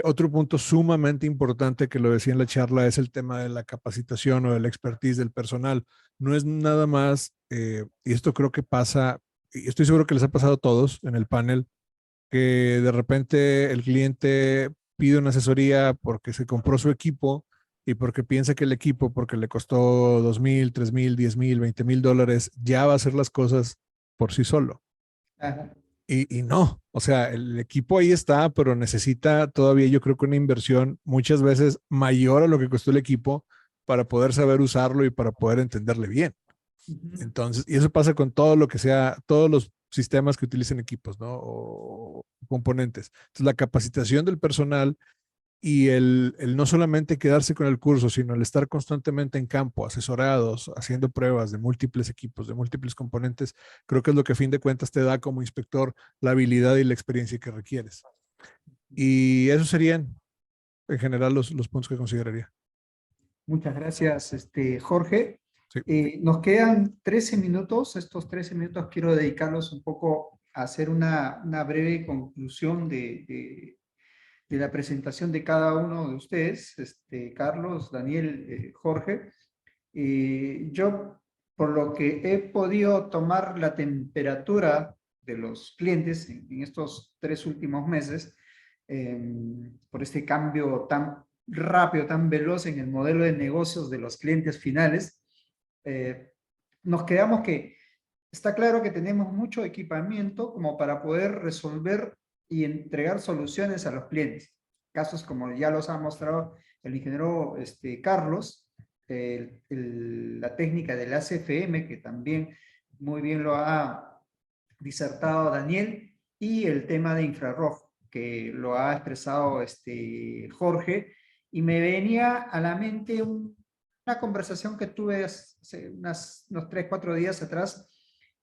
Otro punto sumamente importante que lo decía en la charla es el tema de la capacitación o del expertise del personal. No es nada más, y esto creo que pasa, y estoy seguro que les ha pasado a todos en el panel, que de repente el cliente pide una asesoría porque se compró su equipo y porque piensa que el equipo, porque le costó $2,000, $3,000, $10,000, $20,000, ya va a hacer las cosas por sí solo. Ajá. Y no, o sea, el equipo ahí está, pero necesita todavía, yo creo que una inversión muchas veces mayor a lo que costó el equipo para poder saber usarlo y para poder entenderle bien. Ujú. Entonces, y eso pasa con todo lo que sea, todos los sistemas que utilicen equipos, ¿no? O componentes. Entonces, la capacitación del personal y el no solamente quedarse con el curso, sino el estar constantemente en campo, asesorados, haciendo pruebas de múltiples equipos, de múltiples componentes, creo que es lo que a fin de cuentas te da como inspector la habilidad y la experiencia que requieres. Y esos serían en general los puntos que consideraría. Muchas gracias, Jorge. Sí. Nos quedan 13 minutos. Estos 13 minutos quiero dedicarlos un poco a hacer una breve conclusión de la presentación de cada uno de ustedes, Carlos, Daniel, Jorge. Yo, por lo que he podido tomar la temperatura de los clientes en estos 3 últimos meses, por este cambio tan rápido, tan veloz en el modelo de negocios de los clientes finales, eh, nos quedamos que está claro que tenemos mucho equipamiento como para poder resolver y entregar soluciones a los clientes. Casos como ya los ha mostrado el ingeniero Carlos, la técnica del ACFM, que también muy bien lo ha disertado Daniel, y el tema de infrarrojo, que lo ha expresado Jorge, y me venía a la mente una conversación que tuve hace unos 3, 4 días atrás.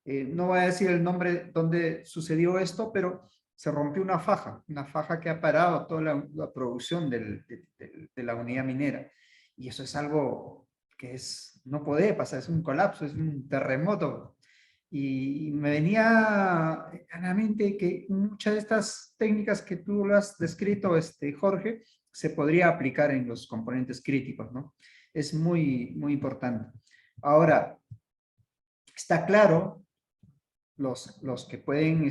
No voy a decir el nombre donde sucedió esto, pero se rompió una faja que ha parado toda la producción de la unidad minera. Y eso es algo que no puede pasar, es un colapso, es un terremoto. Y me venía a la mente que muchas de estas técnicas que tú lo has descrito, Jorge, se podría aplicar en los componentes críticos, ¿no? Es muy, muy importante. Ahora, está claro, los que pueden,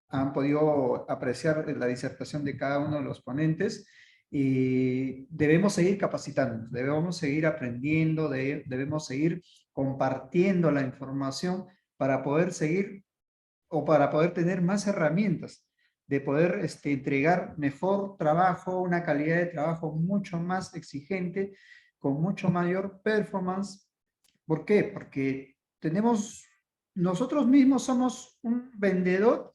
han podido apreciar la disertación de cada uno de los ponentes, y debemos seguir capacitándonos, debemos seguir aprendiendo, debemos seguir compartiendo la información para poder seguir o para poder tener más herramientas de poder entregar mejor trabajo, una calidad de trabajo mucho más exigente, con mucho mayor performance. ¿Por qué? Porque nosotros mismos somos un vendedor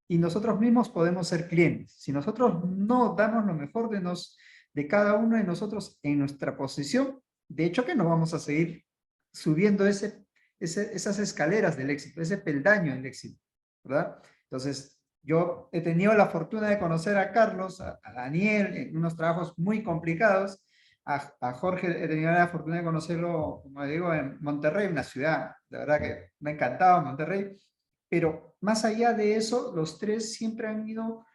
y nosotros mismos podemos ser clientes. Si nosotros no damos lo mejor de cada uno de nosotros en nuestra posición, de hecho que no vamos a seguir subiendo esas escaleras del éxito, ese peldaño del éxito, ¿verdad? Entonces, yo he tenido la fortuna de conocer a Carlos, a Daniel, en unos trabajos muy complicados. A Jorge he tenido la fortuna de conocerlo, como digo, en Monterrey, una ciudad, de verdad que me ha encantado Monterrey. Pero más allá de eso, los tres siempre han ido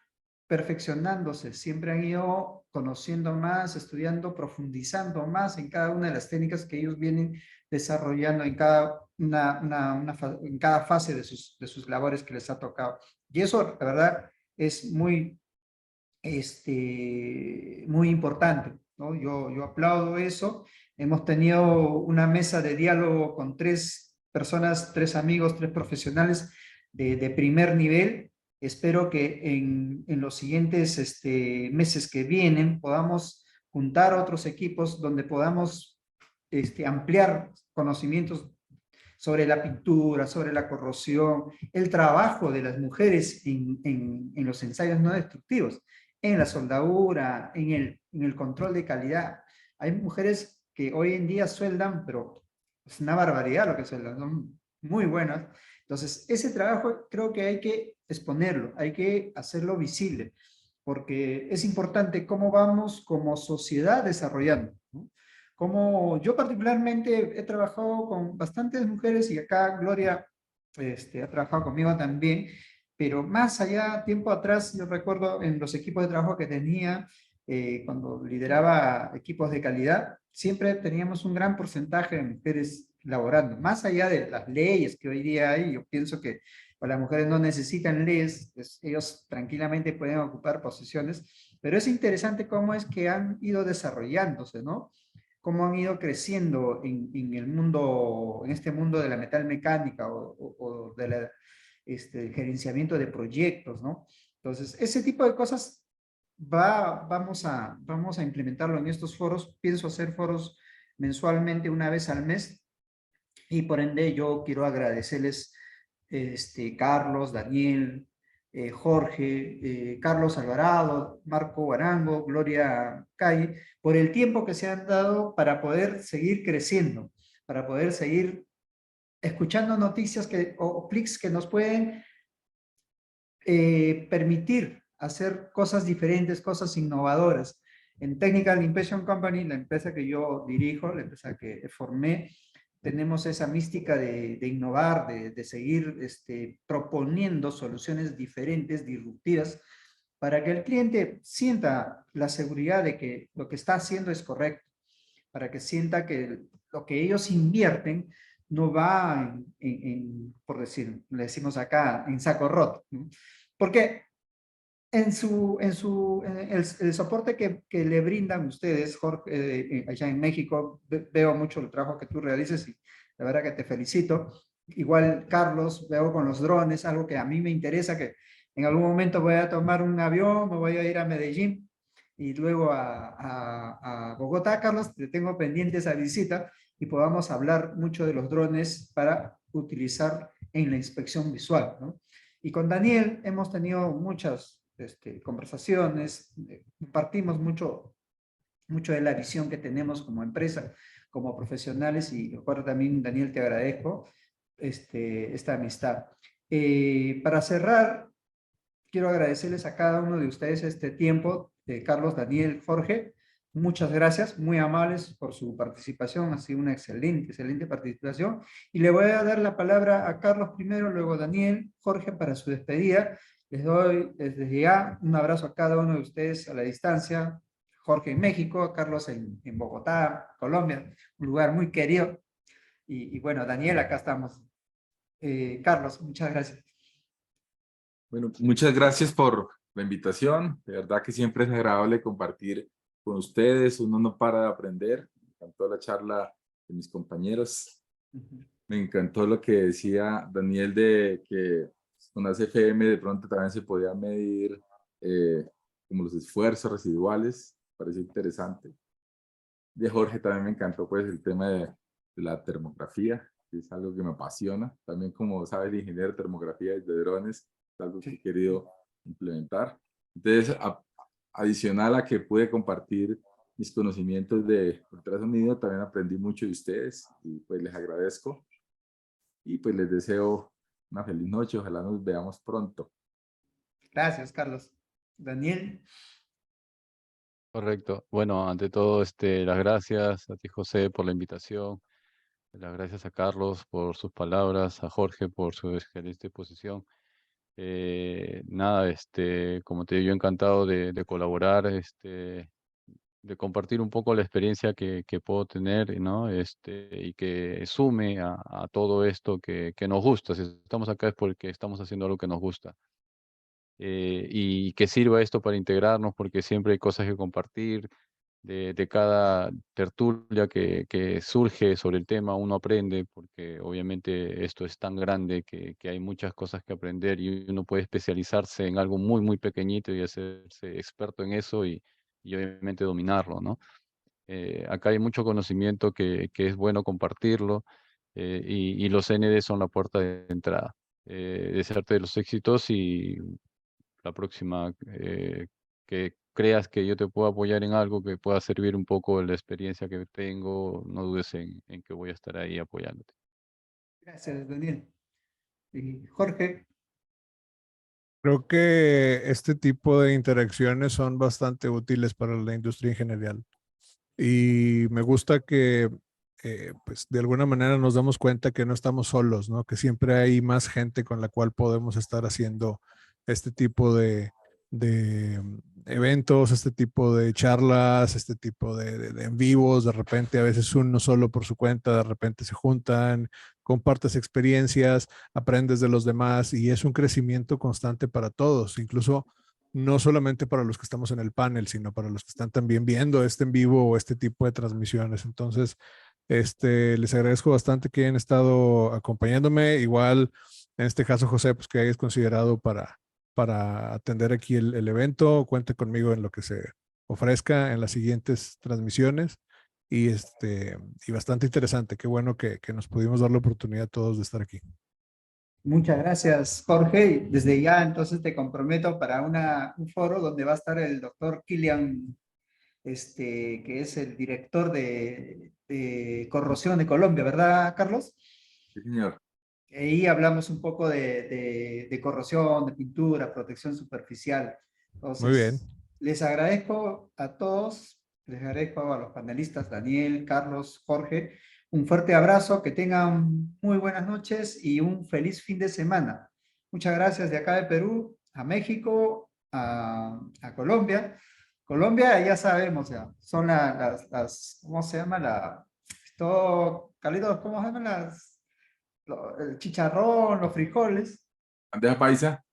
perfeccionándose, siempre han ido conociendo más, estudiando, profundizando más en cada una de las técnicas que ellos vienen desarrollando en en cada fase de sus labores que les ha tocado. Y eso, la verdad, es muy importante, ¿no? Yo aplaudo eso. Hemos tenido una mesa de diálogo con 3 personas, 3 amigos, 3 profesionales de primer nivel. Espero que en los siguientes meses que vienen podamos juntar otros equipos donde podamos ampliar conocimientos sobre la pintura, sobre la corrosión, el trabajo de las mujeres en los ensayos no destructivos, en la soldadura, en el control de calidad. Hay mujeres que hoy en día sueldan, pero es una barbaridad lo que sueldan, son muy buenas. Entonces, ese trabajo creo que hay que exponerlo, hay que hacerlo visible, porque es importante cómo vamos como sociedad desarrollando, ¿no? Como yo particularmente he trabajado con bastantes mujeres y acá Gloria ha trabajado conmigo también, pero más allá, tiempo atrás, yo recuerdo en los equipos de trabajo que tenía, cuando lideraba equipos de calidad, siempre teníamos un gran porcentaje de mujeres laborando, más allá de las leyes que hoy día hay. Yo pienso que las mujeres no necesitan leyes, ellos tranquilamente pueden ocupar posiciones, pero es interesante cómo es que han ido desarrollándose, ¿no? Cómo han ido creciendo en el mundo, en este mundo de la metalmecánica o gerenciamiento de proyectos, ¿no? Entonces, ese tipo de cosas vamos a implementarlo en estos foros. Pienso hacer foros mensualmente, una vez al mes, y por ende yo quiero agradecerles, Carlos, Daniel, Jorge, Carlos Alvarado, Marco Guarango, Gloria Calle, por el tiempo que se han dado para poder seguir creciendo, para poder seguir escuchando noticias o clics que nos pueden permitir hacer cosas diferentes, cosas innovadoras. En Technical Innovation Company, la empresa que yo dirijo, la empresa que formé, tenemos esa mística de innovar, de seguir proponiendo soluciones diferentes, disruptivas, para que el cliente sienta la seguridad de que lo que está haciendo es correcto, para que sienta que lo que ellos invierten no va por decir, le decimos acá, en saco roto, ¿no? Porque el soporte que le brindan ustedes, Jorge, allá en México, veo mucho el trabajo que tú realices y la verdad que te felicito. Igual, Carlos, veo con los drones, algo que a mí me interesa, que en algún momento voy a tomar un avión, me voy a ir a Medellín y luego a Bogotá. Carlos, te tengo pendiente esa visita y podamos hablar mucho de los drones para utilizar en la inspección visual, ¿no? Y con Daniel hemos tenido muchas conversaciones, compartimos mucho de la visión que tenemos como empresa, como profesionales, y por también, Daniel, te agradezco esta amistad. Para cerrar, quiero agradecerles a cada uno de ustedes este tiempo, Carlos, Daniel, Jorge. Muchas gracias, muy amables por su participación, ha sido una excelente participación. Y le voy a dar la palabra a Carlos primero, luego Daniel, Jorge para su despedida. Les doy desde ya un abrazo a cada uno de ustedes a la distancia. Jorge en México, Carlos en Bogotá, Colombia, un lugar muy querido. Y bueno, Daniel, acá estamos. Carlos, muchas gracias. Bueno, muchas gracias por la invitación. De verdad que siempre es agradable compartir con ustedes. Uno no para de aprender. Me encantó la charla de mis compañeros. Me encantó lo que decía Daniel de que con las FM de pronto también se podía medir como los esfuerzos residuales. Parece interesante. De Jorge también me encantó pues el tema de la termografía, que es algo que me apasiona. También, como sabes, el ingeniero de termografía de drones es algo que he querido implementar. Entonces, adicional a que pude compartir mis conocimientos de ultrasonido, también aprendí mucho de ustedes y pues les agradezco. Y pues les deseo una feliz noche. Ojalá nos veamos pronto. Gracias, Carlos. Daniel. Correcto. Bueno, ante todo, las gracias a ti, José, por la invitación. Las gracias a Carlos por sus palabras, a Jorge por su excelente exposición. Nada, como te digo, yo encantado de colaborar, de compartir un poco la experiencia que puedo tener, ¿no? Y que sume a todo esto que nos gusta. Si estamos acá es porque estamos haciendo algo que nos gusta. Y que sirva esto para integrarnos, porque siempre hay cosas que compartir. De cada tertulia que surge sobre el tema, uno aprende, porque obviamente esto es tan grande que hay muchas cosas que aprender y uno puede especializarse en algo muy, muy pequeñito y hacerse experto en eso y obviamente dominarlo, ¿no? Acá hay mucho conocimiento que es bueno compartirlo, y los ND son la puerta de entrada. Desearte los éxitos y la próxima que creas que yo te puedo apoyar en algo que pueda servir un poco de la experiencia que tengo, no dudes en que voy a estar ahí apoyándote. Gracias, Daniel. Y Jorge. Creo que este tipo de interacciones son bastante útiles para la industria en general. Y me gusta que, pues, de alguna manera nos damos cuenta que no estamos solos, ¿no? Que siempre hay más gente con la cual podemos estar haciendo este tipo de eventos, este tipo de charlas, este tipo de en vivos. De repente, a veces uno solo por su cuenta, de repente se juntan, compartes experiencias, aprendes de los demás y es un crecimiento constante para todos, incluso no solamente para los que estamos en el panel, sino para los que están también viendo este en vivo o este tipo de transmisiones. Entonces, les agradezco bastante que hayan estado acompañándome. Igual, en este caso, José, pues que hayas considerado para atender aquí el evento. Cuente conmigo en lo que se ofrezca en las siguientes transmisiones. Y bastante interesante. Qué bueno que nos pudimos dar la oportunidad todos de estar aquí. Muchas gracias, Jorge. Desde ya, entonces, te comprometo para un foro donde va a estar el doctor Kilian, que es el director de Corrosión de Colombia, ¿verdad, Carlos? Sí, señor. Ahí hablamos un poco de corrosión, de pintura, protección superficial. Muy bien. Entonces, les agradezco a todos, les agradezco a los panelistas, Daniel, Carlos, Jorge, un fuerte abrazo, que tengan muy buenas noches y un feliz fin de semana. Muchas gracias de acá de Perú, a México, a Colombia. Colombia, ya sabemos, ya, son ¿cómo se llama? Carlitos, ¿cómo se llaman el chicharrón, los frijoles? Bandeja paisa.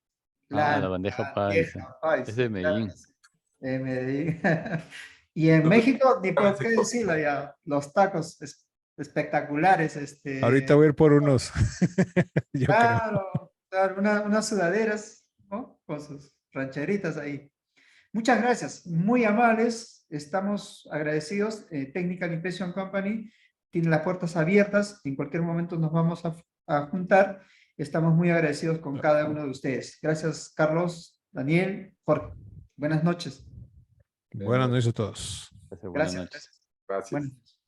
La bandeja paisa. Bandeja paisa, Es de claro Medellín. que sí. Medellín. Y en México, ni por qué decirlo ya, los tacos espectaculares, Ahorita voy a ir por unos, yo creo. claro, claro, unas sudaderas, ¿no? Con sus rancheritas ahí. Muchas gracias, muy amables, estamos agradecidos. Technical Impression Company tiene las puertas abiertas, en cualquier momento nos vamos a juntar. Estamos muy agradecidos con cada uno de ustedes. Gracias, Carlos, Daniel, Jorge. Buenas noches. Buenas noches a todos. Buenas Gracias. noches. Gracias. Gracias. Buenas noches.